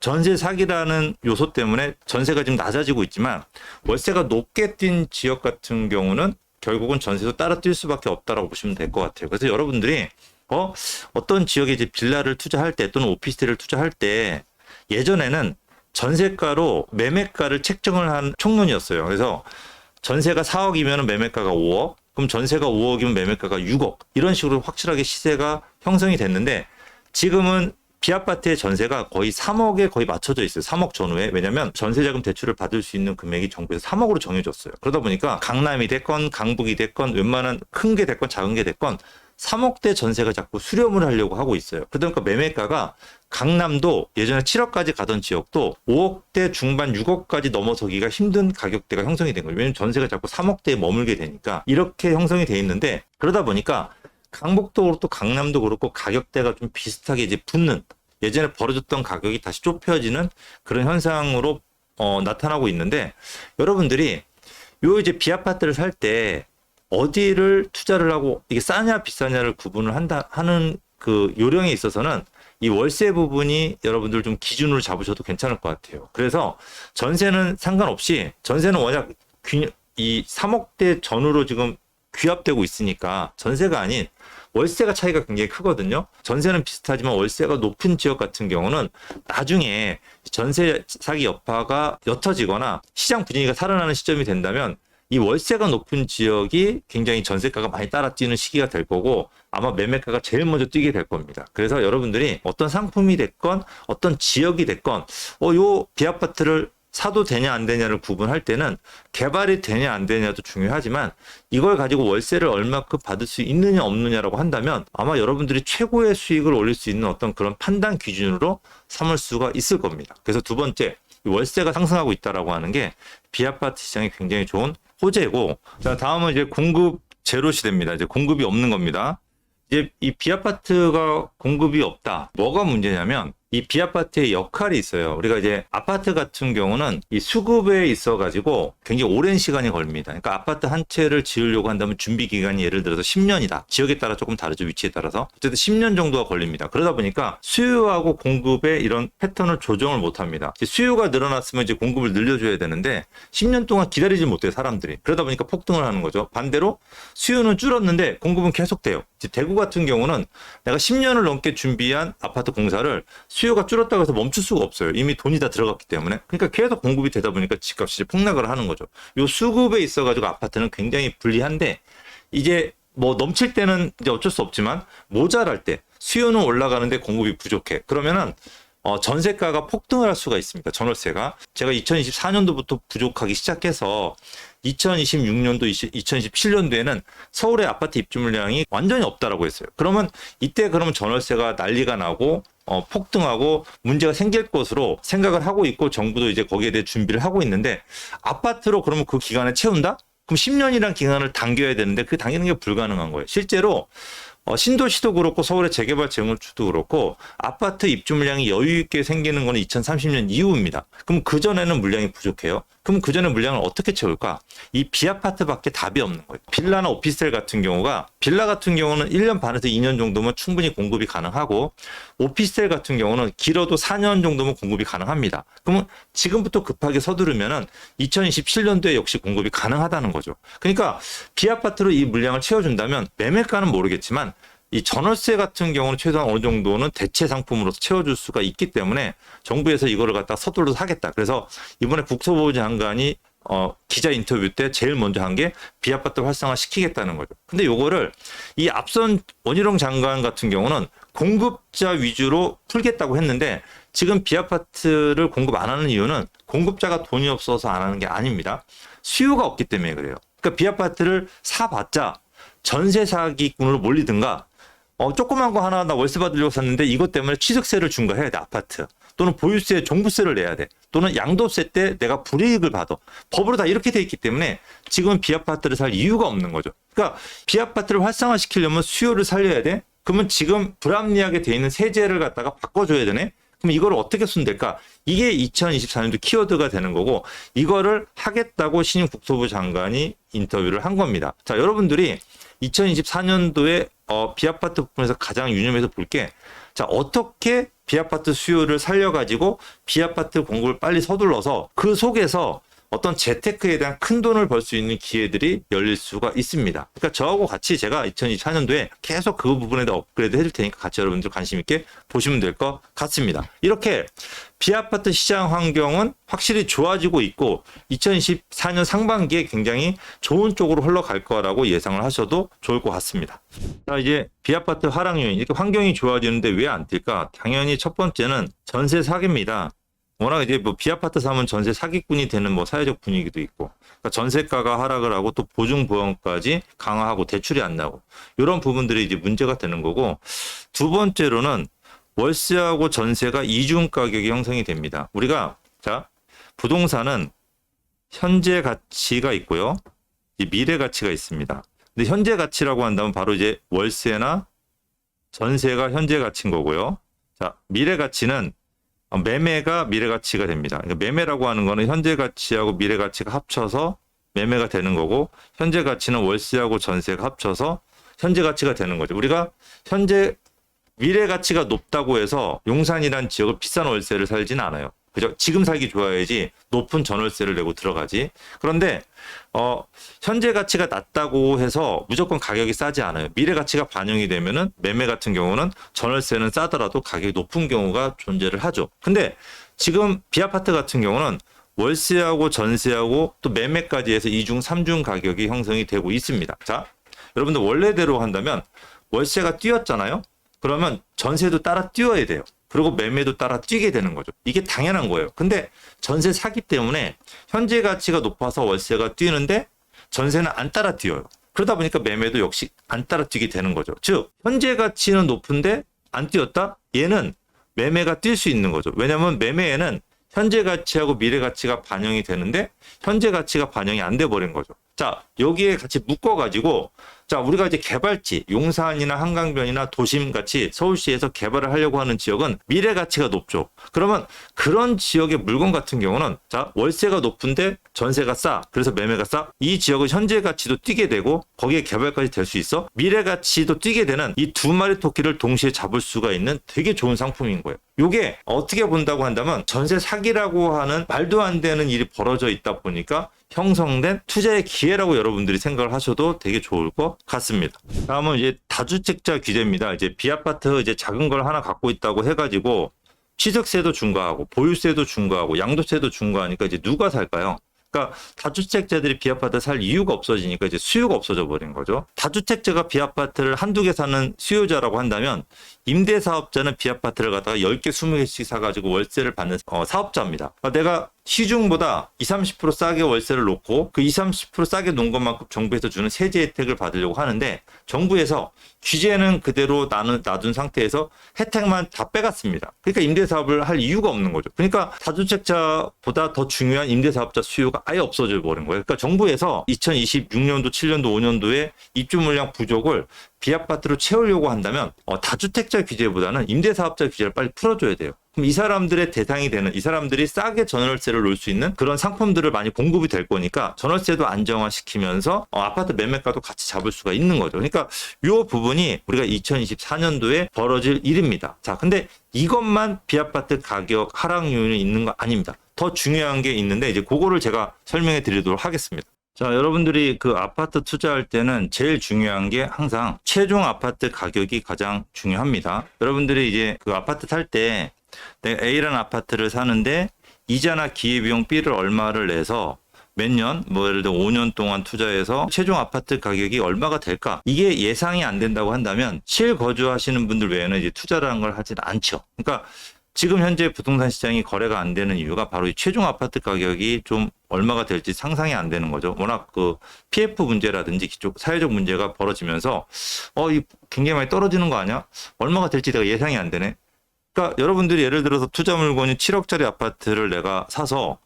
전세 사기라는 요소 때문에 전세가 지금 낮아지고 있지만 월세가 높게 뛴 지역 같은 경우는 결국은 전세도 따라 뛸 수밖에 없다라고 보시면 될 것 같아요. 그래서 여러분들이 어떤 지역에 이제 빌라를 투자할 때 또는 오피스텔을 투자할 때 예전에는 전세가로 매매가를 책정을 한 총론이었어요. 그래서 전세가 4억이면 매매가가 5억, 그럼 전세가 5억이면 매매가가 6억 이런 식으로 확실하게 시세가 형성이 됐는데 지금은 비아파트의 전세가 거의 3억에 거의 맞춰져 있어요. 3억 전후에. 왜냐하면 전세자금 대출을 받을 수 있는 금액이 정부에서 3억으로 정해졌어요. 그러다 보니까 강남이 됐건 강북이 됐건 웬만한 큰 게 됐건 작은 게 됐건 3억대 전세가 자꾸 수렴을 하려고 하고 있어요. 그러다 보니까 매매가가 강남도 예전에 7억까지 가던 지역도 5억대 중반 6억까지 넘어서기가 힘든 가격대가 형성이 된 거예요. 왜냐하면 전세가 자꾸 3억대에 머물게 되니까 이렇게 형성이 돼 있는데 그러다 보니까 강북도 그렇고 강남도 그렇고 가격대가 좀 비슷하게 이제 붙는 예전에 벌어졌던 가격이 다시 좁혀지는 그런 현상으로 나타나고 있는데 여러분들이 요 이제 비아파트를 살 때 어디를 투자를 하고 이게 싸냐 비싸냐를 구분을 하는 그 요령에 있어서는 이 월세 부분이 여러분들 좀 기준으로 잡으셔도 괜찮을 것 같아요. 그래서 전세는 상관없이 전세는 워낙 이 3억대 전후로 지금 귀합되고 있으니까 전세가 아닌 월세가 차이가 굉장히 크거든요. 전세는 비슷하지만 월세가 높은 지역 같은 경우는 나중에 전세 사기 여파가 옅어지거나 시장 분위기가 살아나는 시점이 된다면 이 월세가 높은 지역이 굉장히 전세가가 많이 따라 뛰는 시기가 될 거고 아마 매매가가 제일 먼저 뛰게 될 겁니다. 그래서 여러분들이 어떤 상품이 됐건 어떤 지역이 됐건 요 비아파트를 사도 되냐 안 되냐를 구분할 때는 개발이 되냐 안 되냐도 중요하지만 이걸 가지고 월세를 얼마큼 받을 수 있느냐 없느냐라고 한다면 아마 여러분들이 최고의 수익을 올릴 수 있는 어떤 그런 판단 기준으로 삼을 수가 있을 겁니다. 그래서 두 번째, 월세가 상승하고 있다라고 하는 게 비아파트 시장이 굉장히 좋은 호재고, 자, 다음은 이제 공급 제로 시대입니다. 이제 공급이 없는 겁니다. 이제 이 비아파트가 공급이 없다. 뭐가 문제냐면 이 비아파트의 역할이 있어요. 우리가 이제 아파트 같은 경우는 이 수급에 있어가지고 굉장히 오랜 시간이 걸립니다. 그러니까 아파트 한 채를 지으려고 한다면 준비 기간이 예를 들어서 10년이다. 지역에 따라 조금 다르죠. 위치에 따라서. 어쨌든 10년 정도가 걸립니다. 그러다 보니까 수요하고 공급의 이런 패턴을 조정을 못 합니다. 수요가 늘어났으면 이제 공급을 늘려줘야 되는데 10년 동안 기다리지 못해요. 사람들이. 그러다 보니까 폭등을 하는 거죠. 반대로 수요는 줄었는데 공급은 계속돼요. 대구 같은 경우는 내가 10년을 넘게 준비한 아파트 공사를 수요가 줄었다고 해서 멈출 수가 없어요. 이미 돈이 다 들어갔기 때문에. 그러니까 계속 공급이 되다 보니까 집값이 폭락을 하는 거죠. 요 수급에 있어가지고 아파트는 굉장히 불리한데 이제 뭐 넘칠 때는 이제 어쩔 수 없지만 모자랄 때 수요는 올라가는데 공급이 부족해. 그러면은 전세가가 폭등을 할 수가 있습니다. 전월세가. 제가 2024년도부터 부족하기 시작해서 2026년도, 2027년도에는 서울의 아파트 입주 물량이 완전히 없다라고 했어요. 그러면 이때 그러면 전월세가 난리가 나고 폭등하고 문제가 생길 것으로 생각을 하고 있고 정부도 이제 거기에 대해 준비를 하고 있는데 아파트로 그러면 그 기간을 채운다? 그럼 10년이란 기간을 당겨야 되는데 그 당기는 게 불가능한 거예요. 실제로 신도시도 그렇고 서울의 재개발 재건축도 그렇고 아파트 입주 물량이 여유 있게 생기는 거는 2030년 이후입니다. 그럼 그전에는 물량이 부족해요. 그럼 그전에 물량을 어떻게 채울까? 이 비아파트밖에 답이 없는 거예요. 빌라나 오피스텔 같은 경우가 빌라 같은 경우는 1년 반에서 2년 정도면 충분히 공급이 가능하고 오피스텔 같은 경우는 길어도 4년 정도면 공급이 가능합니다. 그러면 지금부터 급하게 서두르면은 2027년도에 역시 공급이 가능하다는 거죠. 그러니까 비아파트로 이 물량을 채워준다면 매매가는 모르겠지만 이 전월세 같은 경우는 최소한 어느 정도는 대체 상품으로서 채워줄 수가 있기 때문에 정부에서 이거를 갖다 서둘러서 하겠다. 그래서 이번에 국토부 장관이 기자 인터뷰 때 제일 먼저 한 게 비아파트 활성화 시키겠다는 거죠. 근데 요거를 이 앞선 원희룡 장관 같은 경우는 공급자 위주로 풀겠다고 했는데 지금 비아파트를 공급 안 하는 이유는 공급자가 돈이 없어서 안 하는 게 아닙니다. 수요가 없기 때문에 그래요. 그러니까 비아파트를 사봤자 전세 사기꾼으로 몰리든가 조그만 거 하나 나 월세 받으려고 샀는데 이것 때문에 취득세를 중과해야 돼, 아파트. 또는 보유세, 종부세를 내야 돼. 또는 양도세 때 내가 불이익을 받아. 법으로 다 이렇게 돼 있기 때문에 지금은 비아파트를 살 이유가 없는 거죠. 그러니까 비아파트를 활성화시키려면 수요를 살려야 돼. 그러면 지금 불합리하게 돼 있는 세제를 갖다가 바꿔줘야 되네. 그럼 이걸 어떻게 손댈까? 이게 2024년도 키워드가 되는 거고 이거를 하겠다고 신임 국토부 장관이 인터뷰를 한 겁니다. 자, 여러분들이 2024년도에 비아파트 부분에서 가장 유념해서 볼 게 자, 어떻게 비아파트 수요를 살려가지고 비아파트 공급을 빨리 서둘러서 그 속에서 어떤 재테크에 대한 큰 돈을 벌 수 있는 기회들이 열릴 수가 있습니다. 그러니까 저하고 같이 제가 2024년도에 계속 그 부분에 대해 업그레이드 해줄 테니까 같이 여러분들 관심 있게 보시면 될 것 같습니다. 이렇게 비아파트 시장 환경은 확실히 좋아지고 있고 2024년 상반기에 굉장히 좋은 쪽으로 흘러갈 거라고 예상을 하셔도 좋을 것 같습니다. 자, 이제 비아파트 하락 요인, 이렇게 환경이 좋아지는데 왜 안 뛸까? 당연히 첫 번째는 전세 사기입니다. 워낙 이제 뭐 비아파트 사면 전세 사기꾼이 되는 뭐 사회적 분위기도 있고, 그러니까 전세가가 하락을 하고 또 보증보험까지 강화하고 대출이 안 나고 이런 부분들이 이제 문제가 되는 거고, 두 번째로는 월세하고 전세가 이중 가격이 형성이 됩니다. 우리가 자 부동산은 현재 가치가 있고요, 미래 가치가 있습니다. 근데 현재 가치라고 한다면 바로 이제 월세나 전세가 현재 가치인 거고요. 자, 미래 가치는 매매가 미래 가치가 됩니다. 그러니까 매매라고 하는 거는 현재 가치하고 미래 가치가 합쳐서 매매가 되는 거고, 현재 가치는 월세하고 전세가 합쳐서 현재 가치가 되는 거죠. 우리가 현재 미래 가치가 높다고 해서 용산이란 지역을 비싼 월세를 살지는 않아요. 그죠? 지금 살기 좋아야지 높은 전월세를 내고 들어가지. 그런데 현재 가치가 낮다고 해서 무조건 가격이 싸지 않아요. 미래 가치가 반영이 되면은 매매 같은 경우는 전월세는 싸더라도 가격이 높은 경우가 존재를 하죠. 근데 지금 비아파트 같은 경우는 월세하고 전세하고 또 매매까지 해서 2중, 3중 가격이 형성이 되고 있습니다. 자, 여러분들 원래대로 한다면 월세가 뛰었잖아요. 그러면 전세도 따라 뛰어야 돼요. 그리고 매매도 따라 뛰게 되는 거죠. 이게 당연한 거예요. 근데 전세 사기 때문에 현재 가치가 높아서 월세가 뛰는데 전세는 안 따라 뛰어요. 그러다 보니까 매매도 역시 안 따라 뛰게 되는 거죠. 즉 현재 가치는 높은데 안 뛰었다? 얘는 매매가 뛸 수 있는 거죠. 왜냐하면 매매에는 현재 가치하고 미래 가치가 반영이 되는데 현재 가치가 반영이 안 돼 버린 거죠. 자, 여기에 같이 묶어가지고 자, 우리가 이제 개발지, 용산이나 한강변이나 도심 같이 서울시에서 개발을 하려고 하는 지역은 미래 가치가 높죠. 그러면 그런 지역의 물건 같은 경우는 자, 월세가 높은데 전세가 싸. 그래서 매매가 싸. 이 지역은 현재 가치도 뛰게 되고 거기에 개발까지 될 수 있어. 미래 가치도 뛰게 되는 이 두 마리 토끼를 동시에 잡을 수가 있는 되게 좋은 상품인 거예요. 요게 어떻게 본다고 한다면 전세 사기라고 하는 말도 안 되는 일이 벌어져 있다 보니까 형성된 투자의 기회라고 여러분들이 생각을 하셔도 되게 좋을 것 같습니다. 다음은 이제 다주택자 규제입니다. 이제 비아파트 이제 작은 걸 하나 갖고 있다고 해가지고 취득세도 중과하고 보유세도 중과하고 양도세도 중과하니까 이제 누가 살까요? 그러니까 다주택자들이 비아파트 살 이유가 없어지니까 이제 수요가 없어져 버린 거죠. 다주택자가 비아파트를 한두 개 사는 수요자라고 한다면 임대사업자는 비아파트를 갖다가 10개, 20개씩 사가지고 월세를 받는 사업자입니다. 그러니까 내가 시중보다 20, 30% 싸게 월세를 놓고 그 20, 30% 싸게 놓은 것만큼 정부에서 주는 세제 혜택을 받으려고 하는데 정부에서 규제는 그대로 놔둔 상태에서 혜택만 다 빼갔습니다. 그러니까 임대사업을 할 이유가 없는 거죠. 그러니까 다주택자보다 더 중요한 임대사업자 수요가 아예 없어져 버린 거예요. 그러니까 정부에서 2026년도, 7년도, 5년도에 입주 물량 부족을 비아파트로 채우려고 한다면 다주택자 규제보다는 임대사업자 규제를 빨리 풀어줘야 돼요. 그럼 이 사람들의 대상이 되는, 이 사람들이 싸게 전월세를 놓을 수 있는 그런 상품들을 많이 공급이 될 거니까 전월세도 안정화시키면서 아파트 매매가도 같이 잡을 수가 있는 거죠. 그러니까 이 부분이 우리가 2024년도에 벌어질 일입니다. 자, 근데 이것만 비아파트 가격 하락 요인이 있는 거 아닙니다. 더 중요한 게 있는데 이제 그거를 제가 설명해 드리도록 하겠습니다. 자, 여러분들이 그 아파트 투자할 때는 제일 중요한 게 항상 최종 아파트 가격이 가장 중요합니다. 여러분들이 이제 그 아파트 살 때 내가 A라는 아파트를 사는데 이자나 기회비용 B를 얼마를 내서 몇 년, 뭐 예를 들어 5년 동안 투자해서 최종 아파트 가격이 얼마가 될까? 이게 예상이 안 된다고 한다면 실거주하시는 분들 외에는 이제 투자라는 걸 하진 않죠. 그러니까 지금 현재 부동산 시장이 거래가 안 되는 이유가 바로 이 최종 아파트 가격이 좀 얼마가 될지 상상이 안 되는 거죠. 워낙 그 PF 문제라든지 기존 사회적 문제가 벌어지면서 이 굉장히 많이 떨어지는 거 아니야? 얼마가 될지 내가 예상이 안 되네. 그러니까 여러분들이 예를 들어서 투자 물건이 7억짜리 아파트를 내가 사서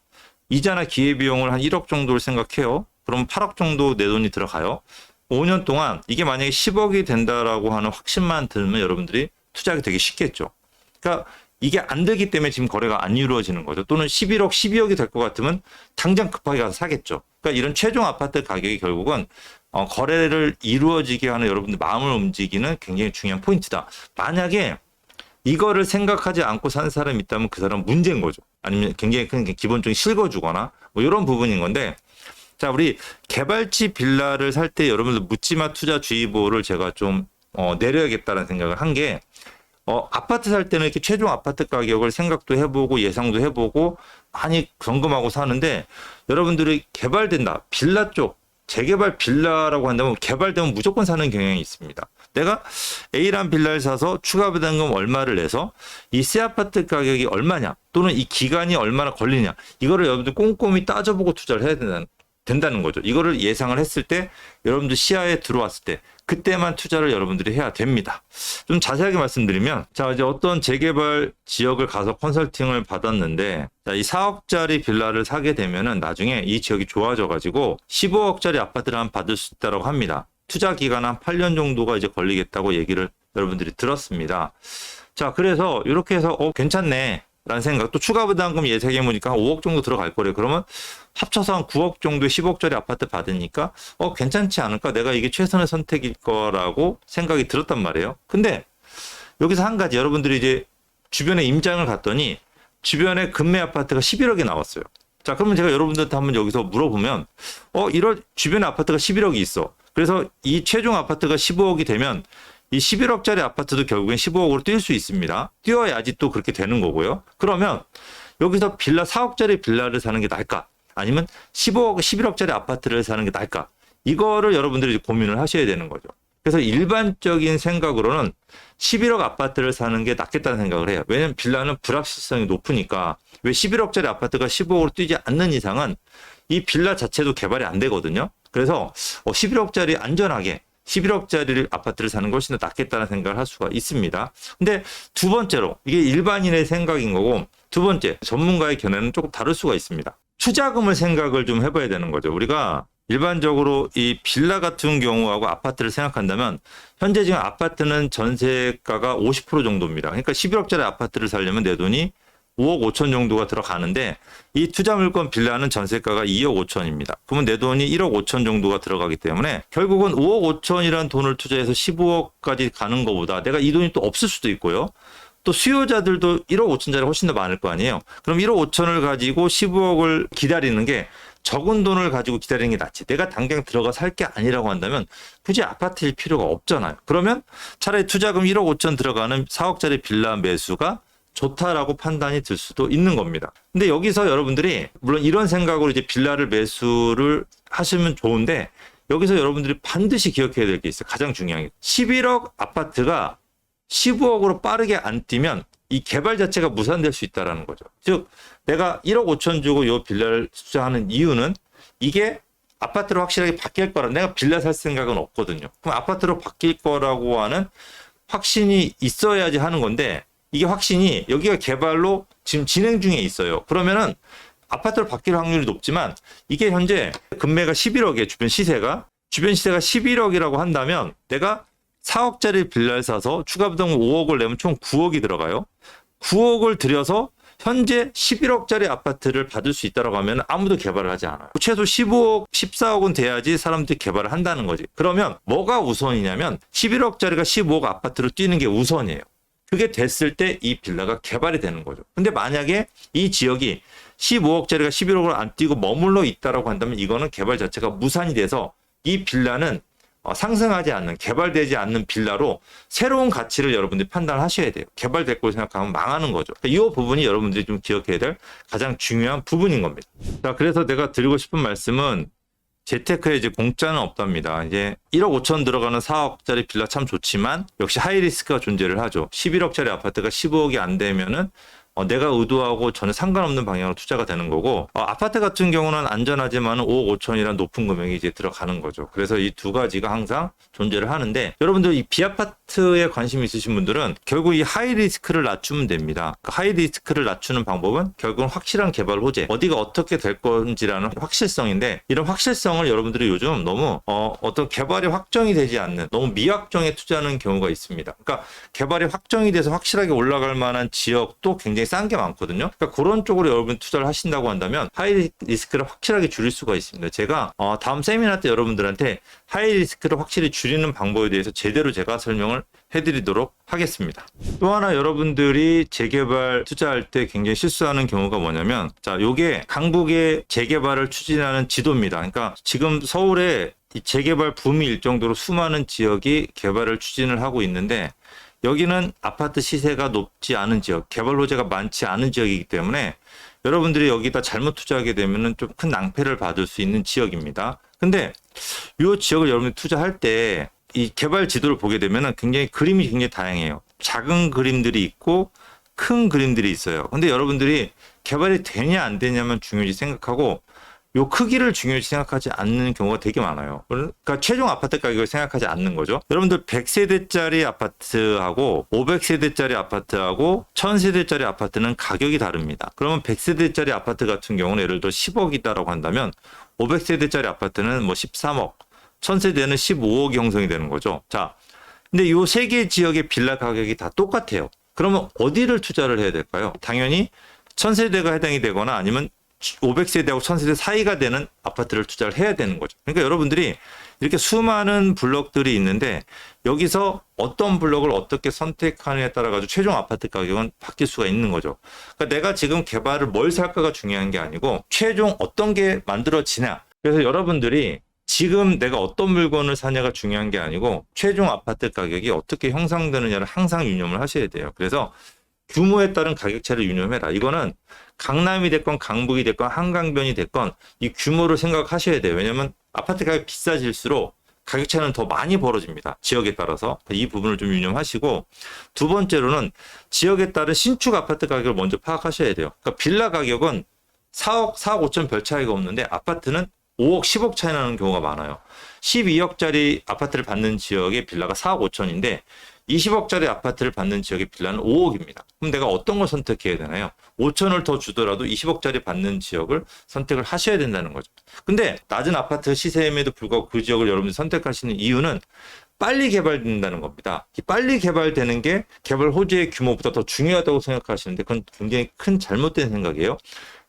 이자나 기회비용을 한 1억 정도를 생각해요. 그럼 8억 정도 내 돈이 들어가요. 5년 동안 이게 만약에 10억이 된다라고 하는 확신만 들면 여러분들이 투자하기 되게 쉽겠죠. 그러니까 이게 안 되기 때문에 지금 거래가 안 이루어지는 거죠. 또는 11억, 12억이 될 것 같으면 당장 급하게 가서 사겠죠. 그러니까 이런 최종 아파트 가격이 결국은 거래를 이루어지게 하는 여러분들 마음을 움직이는 굉장히 중요한 포인트다. 만약에 이거를 생각하지 않고 산 사람이 있다면 그 사람은 문제인 거죠. 아니면 굉장히 큰 기본적인 실거주거나 뭐 이런 부분인 건데, 자, 우리 개발지 빌라를 살 때 여러분들 묻지마 투자 주의보를 제가 좀 내려야겠다는 생각을 한 게, 아파트 살 때는 이렇게 최종 아파트 가격을 생각도 해보고 예상도 해보고 많이 점검하고 사는데, 여러분들이 개발된다, 빌라 쪽, 재개발 빌라라고 한다면 개발되면 무조건 사는 경향이 있습니다. 내가 A란 빌라를 사서 추가 부담금 얼마를 내서 이 새 아파트 가격이 얼마냐, 또는 이 기간이 얼마나 걸리냐, 이거를 여러분들 꼼꼼히 따져보고 투자를 해야 된다는 거죠. 이거를 예상을 했을 때, 여러분들 시야에 들어왔을 때 그때만 투자를 여러분들이 해야 됩니다. 좀 자세하게 말씀드리면, 자, 이제 어떤 재개발 지역을 가서 컨설팅을 받았는데, 자, 이 4억짜리 빌라를 사게 되면은 나중에 이 지역이 좋아져 가지고 15억짜리 아파트를 한 받을 수 있다고 합니다. 투자 기간 한 8년 정도가 이제 걸리겠다고 얘기를 여러분들이 들었습니다. 자, 그래서 이렇게 해서 괜찮네 라는 생각, 또 추가 부담금 예상해 보니까 한 5억 정도 들어갈 거래. 그러면 합쳐서 한 9억 정도의 10억짜리 아파트 받으니까 괜찮지 않을까, 내가 이게 최선의 선택일 거라고 생각이 들었단 말이에요. 근데 여기서 한 가지, 여러분들이 이제 주변에 임장을 갔더니 주변에 금매 아파트가 11억이 나왔어요. 자, 그러면 제가 여러분들한테 한번 여기서 물어보면 이런 주변에 아파트가 11억이 있어. 그래서 이 최종 아파트가 15억이 되면 이 11억짜리 아파트도 결국엔 15억으로 뛸 수 있습니다. 뛰어야지 또 그렇게 되는 거고요. 그러면 여기서 빌라 4억짜리 빌라를 사는 게 나을까? 아니면 11억짜리 아파트를 사는 게 나을까? 이거를 여러분들이 고민을 하셔야 되는 거죠. 그래서 일반적인 생각으로는 11억 아파트를 사는 게 낫겠다는 생각을 해요. 왜냐하면 빌라는 불확실성이 높으니까. 왜 11억짜리 아파트가 15억으로 뛰지 않는 이상은 이 빌라 자체도 개발이 안 되거든요. 그래서 11억짜리 안전하게 11억짜리 아파트를 사는 게 훨씬 더 낫겠다는 생각을 할 수가 있습니다. 근데 두 번째로, 이게 일반인의 생각인 거고, 두 번째, 전문가의 견해는 조금 다를 수가 있습니다. 투자금을 생각을 좀 해봐야 되는 거죠. 우리가 일반적으로 이 빌라 같은 경우하고 아파트를 생각한다면, 현재 지금 아파트는 전세가가 50% 정도입니다. 그러니까 11억짜리 아파트를 사려면 내 돈이 5억 5천 정도가 들어가는데, 이 투자 물건 빌라는 전세가가 2억 5천입니다. 그러면 내 돈이 1억 5천 정도가 들어가기 때문에 결국은 5억 5천이라는 돈을 투자해서 15억까지 가는 것보다 내가 이 돈이 또 없을 수도 있고요. 또 수요자들도 1억 5천짜리 훨씬 더 많을 거 아니에요. 그럼 1억 5천을 가지고 15억을 기다리는 게, 적은 돈을 가지고 기다리는 게 낫지, 내가 당장 들어가 살 게 아니라고 한다면 굳이 아파트일 필요가 없잖아요. 그러면 차라리 투자금 1억 5천 들어가는 4억짜리 빌라 매수가 좋다라고 판단이 들 수도 있는 겁니다. 근데 여기서 여러분들이 물론 이런 생각으로 이제 빌라를 매수를 하시면 좋은데, 여기서 여러분들이 반드시 기억해야 될 게 있어요. 가장 중요한 게, 11억 아파트가 15억으로 빠르게 안 뛰면 이 개발 자체가 무산될 수 있다는 거죠. 즉, 내가 1억 5천 주고 이 빌라를 투자하는 이유는 이게 아파트로 확실하게 바뀔 거라, 내가 빌라 살 생각은 없거든요. 그럼 아파트로 바뀔 거라고 하는 확신이 있어야지 하는 건데, 이게 확신이 여기가 개발로 지금 진행 중에 있어요. 그러면은 아파트로 바뀔 확률이 높지만, 이게 현재 금매가 11억에 주변 시세가 11억이라고 한다면, 내가 4억짜리 빌라를 사서 추가 부담금 5억을 내면 총 9억이 들어가요. 9억을 들여서 현재 11억짜리 아파트를 받을 수 있다고 하면 아무도 개발을 하지 않아요. 최소 15억, 14억은 돼야지 사람들이 개발을 한다는 거지. 그러면 뭐가 우선이냐면 11억짜리가 15억 아파트로 뛰는 게 우선이에요. 그게 됐을 때 이 빌라가 개발이 되는 거죠. 근데 만약에 이 지역이 15억짜리가 11억으로 안 뛰고 머물러 있다라고 한다면 이거는 개발 자체가 무산이 돼서 이 빌라는 상승하지 않는, 개발되지 않는 빌라로 새로운 가치를 여러분들이 판단하셔야 돼요. 개발될 걸 생각하면 망하는 거죠. 이 부분이 여러분들이 좀 기억해야 될 가장 중요한 부분인 겁니다. 자, 그래서 내가 드리고 싶은 말씀은 재테크에 이제 공짜는 없답니다. 이제 1억 5천 들어가는 4억짜리 빌라 참 좋지만 역시 하이리스크가 존재를 하죠. 11억짜리 아파트가 15억이 안 되면은 내가 의도하고 전혀 상관없는 방향으로 투자가 되는 거고, 아파트 같은 경우는 안전하지만 5억 5천이라는 높은 금액이 이제 들어가는 거죠. 그래서 이 두 가지가 항상 존재를 하는데, 여러분들 이 비아파트에 관심 있으신 분들은 결국 이 하이 리스크를 낮추면 됩니다. 그 하이 리스크를 낮추는 방법은 결국은 확실한 개발 호재, 어디가 어떻게 될 건지라는 확실성인데, 이런 확실성을 여러분들이 요즘 너무 어떤 개발이 확정이 되지 않는, 너무 미확정에 투자하는 경우가 있습니다. 그러니까 개발이 확정이 돼서 확실하게 올라갈 만한 지역도 굉장히 싼 게 많거든요. 그러니까 그런 쪽으로 여러분 투자를 하신다고 한다면 하이 리스크를 확실하게 줄일 수가 있습니다. 제가 다음 세미나 때 여러분들한테 하이 리스크를 확실히 줄이는 방법에 대해서 제대로 제가 설명을 해드리도록 하겠습니다. 또 하나 여러분들이 재개발 투자할 때 굉장히 실수하는 경우가 뭐냐면, 자, 요게 강북의 재개발을 추진하는 지도입니다. 그러니까 지금 서울에 이 재개발 붐이 일 정도로 수많은 지역이 개발을 추진을 하고 있는데, 여기는 아파트 시세가 높지 않은 지역, 개발 호재가 많지 않은 지역이기 때문에 여러분들이 여기다 잘못 투자하게 되면 좀 큰 낭패를 받을 수 있는 지역입니다. 근데 이 지역을 여러분이 투자할 때 이 개발 지도를 보게 되면 굉장히 그림이 굉장히 다양해요. 작은 그림들이 있고 큰 그림들이 있어요. 근데 여러분들이 개발이 되냐 안 되냐만 중요시 생각하고 요 크기를 중요시 생각하지 않는 경우가 되게 많아요. 그러니까 최종 아파트 가격을 생각하지 않는 거죠. 여러분들 100세대짜리 아파트하고 500세대짜리 아파트하고 1000세대짜리 아파트는 가격이 다릅니다. 그러면 100세대짜리 아파트 같은 경우는 예를 들어 10억이다라고 한다면 500세대짜리 아파트는 뭐 13억, 1000세대는 15억이 형성이 되는 거죠. 자, 근데 요 세 개 지역의 빌라 가격이 다 똑같아요. 그러면 어디를 투자를 해야 될까요? 당연히 1000세대가 해당이 되거나 아니면 500세대하고 1000세대 사이가 되는 아파트를 투자를 해야 되는 거죠. 그러니까 여러분들이 이렇게 수많은 블록들이 있는데 여기서 어떤 블록을 어떻게 선택하느냐에 따라 가지고 최종 아파트 가격은 바뀔 수가 있는 거죠. 그러니까 내가 지금 개발을 뭘 살까가 중요한 게 아니고 최종 어떤 게 만들어지냐. 그래서 여러분들이 지금 내가 어떤 물건을 사냐가 중요한 게 아니고 최종 아파트 가격이 어떻게 형성되느냐를 항상 유념을 하셔야 돼요. 그래서 규모에 따른 가격 차를 유념해라. 이거는 강남이 됐건 강북이 됐건 한강변이 됐건 이 규모를 생각하셔야 돼요. 왜냐하면 아파트 가격이 비싸질수록 가격 차는 더 많이 벌어집니다. 지역에 따라서. 이 부분을 좀 유념하시고, 두 번째로는 지역에 따른 신축 아파트 가격을 먼저 파악하셔야 돼요. 그러니까 빌라 가격은 4억, 4억 5천 별 차이가 없는데 아파트는 5억, 10억 차이 나는 경우가 많아요. 12억짜리 아파트를 받는 지역의 빌라가 4억 5천인데 20억짜리 아파트를 받는 지역의 빌라는 5억입니다. 그럼 내가 어떤 걸 선택해야 되나요? 5천을 더 주더라도 20억짜리 받는 지역을 선택을 하셔야 된다는 거죠. 근데 낮은 아파트 시세임에도 불구하고 그 지역을 여러분들이 선택하시는 이유는 빨리 개발된다는 겁니다. 이 빨리 개발되는 게 개발 호재의 규모보다 더 중요하다고 생각하시는데 그건 굉장히 큰 잘못된 생각이에요.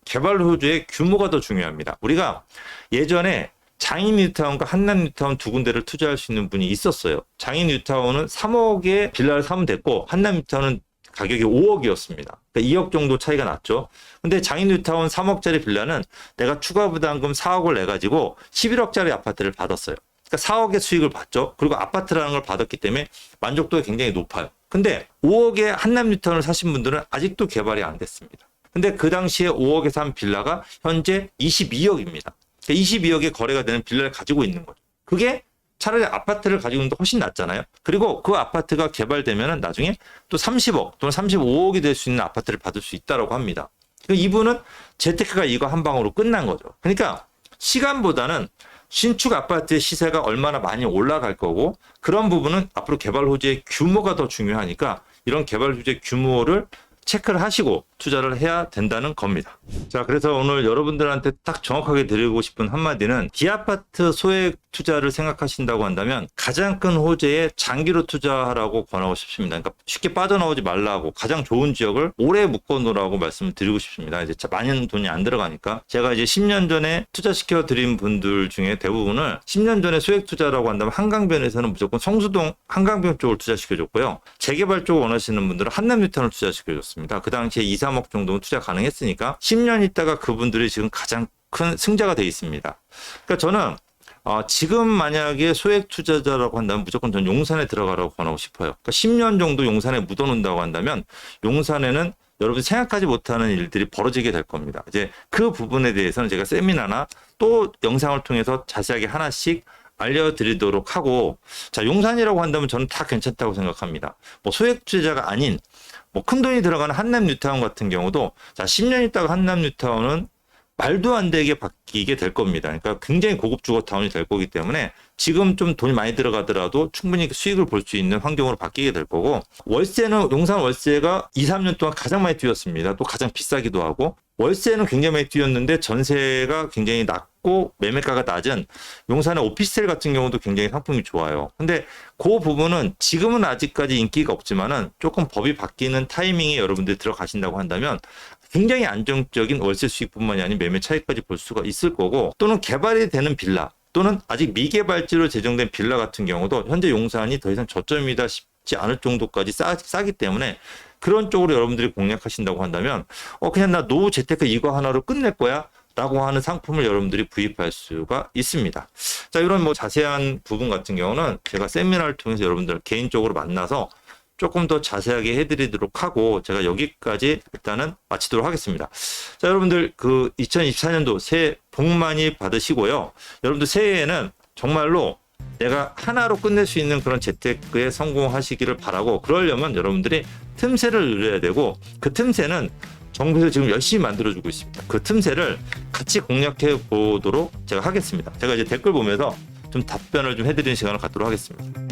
개발 호재의 규모가 더 중요합니다. 우리가 예전에 장인 뉴타운과 한남 뉴타운 두 군데를 투자할 수 있는 분이 있었어요. 장인 뉴타운은 3억에 빌라를 사면 됐고 한남 뉴타운은 가격이 5억이었습니다. 그러니까 2억 정도 차이가 났죠. 근데 장인 뉴타운 3억짜리 빌라는 내가 추가 부담금 4억을 내가지고 11억짜리 아파트를 받았어요. 그러니까 4억의 수익을 받죠. 그리고 아파트라는 걸 받았기 때문에 만족도가 굉장히 높아요. 근데 5억에 한남 뉴타운을 사신 분들은 아직도 개발이 안 됐습니다. 근데 그 당시에 5억에 산 빌라가 현재 22억입니다. 22억에 거래가 되는 빌라를 가지고 있는 거죠. 그게 차라리 아파트를 가지고 있는 게 훨씬 낫잖아요. 그리고 그 아파트가 개발되면 나중에 또 30억 또는 35억이 될 수 있는 아파트를 받을 수 있다고 합니다. 이분은 재테크가 이거 한 방으로 끝난 거죠. 그러니까 시간보다는 신축 아파트의 시세가 얼마나 많이 올라갈 거고 그런 부분은 앞으로 개발 호재의 규모가 더 중요하니까 이런 개발 호재 규모를 체크를 하시고 투자를 해야 된다는 겁니다. 자, 그래서 오늘 여러분들한테 딱 정확하게 드리고 싶은 한마디는 비아파트 소액 투자를 생각하신다고 한다면 가장 큰 호재에 장기로 투자하라고 권하고 싶습니다. 그러니까 쉽게 빠져나오지 말라고 가장 좋은 지역을 오래 묶어 놓으라고 말씀을 드리고 싶습니다. 이제 많은 돈이 안 들어가니까 제가 이제 10년 전에 투자시켜 드린 분들 중에 대부분을 10년 전에 소액 투자라고 한다면 한강변에서는 무조건 성수동 한강변 쪽을 투자시켜 줬고요. 재개발 쪽을 원하시는 분들은 한남 뉴타운을 투자시켜 줬습니다. 그 당시에 2, 3억 정도는 투자 가능했으니까 10년 있다가 그분들이 지금 가장 큰 승자가 되어 있습니다. 그러니까 저는 지금 만약에 소액 투자자라고 한다면 무조건 전 용산에 들어가라고 권하고 싶어요. 그러니까 10년 정도 용산에 묻어놓는다고 한다면 용산에는 여러분이 생각하지 못하는 일들이 벌어지게 될 겁니다. 이제 그 부분에 대해서는 제가 세미나나 또 영상을 통해서 자세하게 하나씩 알려드리도록 하고, 자, 용산이라고 한다면 저는 다 괜찮다고 생각합니다. 뭐 소액 투자자가 아닌 뭐 큰돈이 들어가는 한남 뉴타운 같은 경우도, 자, 10년 있다가 한남 뉴타운은 말도 안 되게 바뀌게 될 겁니다. 그러니까 굉장히 고급 주거타운이 될 거기 때문에 지금 좀 돈이 많이 들어가더라도 충분히 수익을 볼 수 있는 환경으로 바뀌게 될 거고, 월세는 용산 월세가 2, 3년 동안 가장 많이 뛰었습니다. 또 가장 비싸기도 하고, 월세는 굉장히 많이 뛰었는데 전세가 굉장히 낮고 매매가가 낮은 용산의 오피스텔 같은 경우도 굉장히 상품이 좋아요. 근데 그 부분은 지금은 아직까지 인기가 없지만은 조금 법이 바뀌는 타이밍에 여러분들이 들어가신다고 한다면 굉장히 안정적인 월세 수익뿐만이 아닌 매매 차익까지 볼 수가 있을 거고, 또는 개발이 되는 빌라 또는 아직 미개발지로 제정된 빌라 같은 경우도 현재 용산이 더 이상 저점이다 싶지 않을 정도까지 싸기 때문에 그런 쪽으로 여러분들이 공략하신다고 한다면 그냥 나 노후 재테크 이거 하나로 끝낼 거야 라고 하는 상품을 여러분들이 구입할 수가 있습니다. 자, 이런 뭐 자세한 부분 같은 경우는 제가 세미나를 통해서 여러분들 개인적으로 만나서 조금 더 자세하게 해드리도록 하고, 제가 여기까지 일단은 마치도록 하겠습니다. 자, 여러분들 그 2024년도 새해 복 많이 받으시고요. 여러분들 새해에는 정말로 내가 하나로 끝낼 수 있는 그런 재테크에 성공하시기를 바라고, 그러려면 여러분들이 틈새를 누려야 되고, 그 틈새는 정부에서 지금 열심히 만들어주고 있습니다. 그 틈새를 같이 공략해 보도록 제가 하겠습니다. 제가 이제 댓글 보면서 좀 답변을 좀 해드리는 시간을 갖도록 하겠습니다.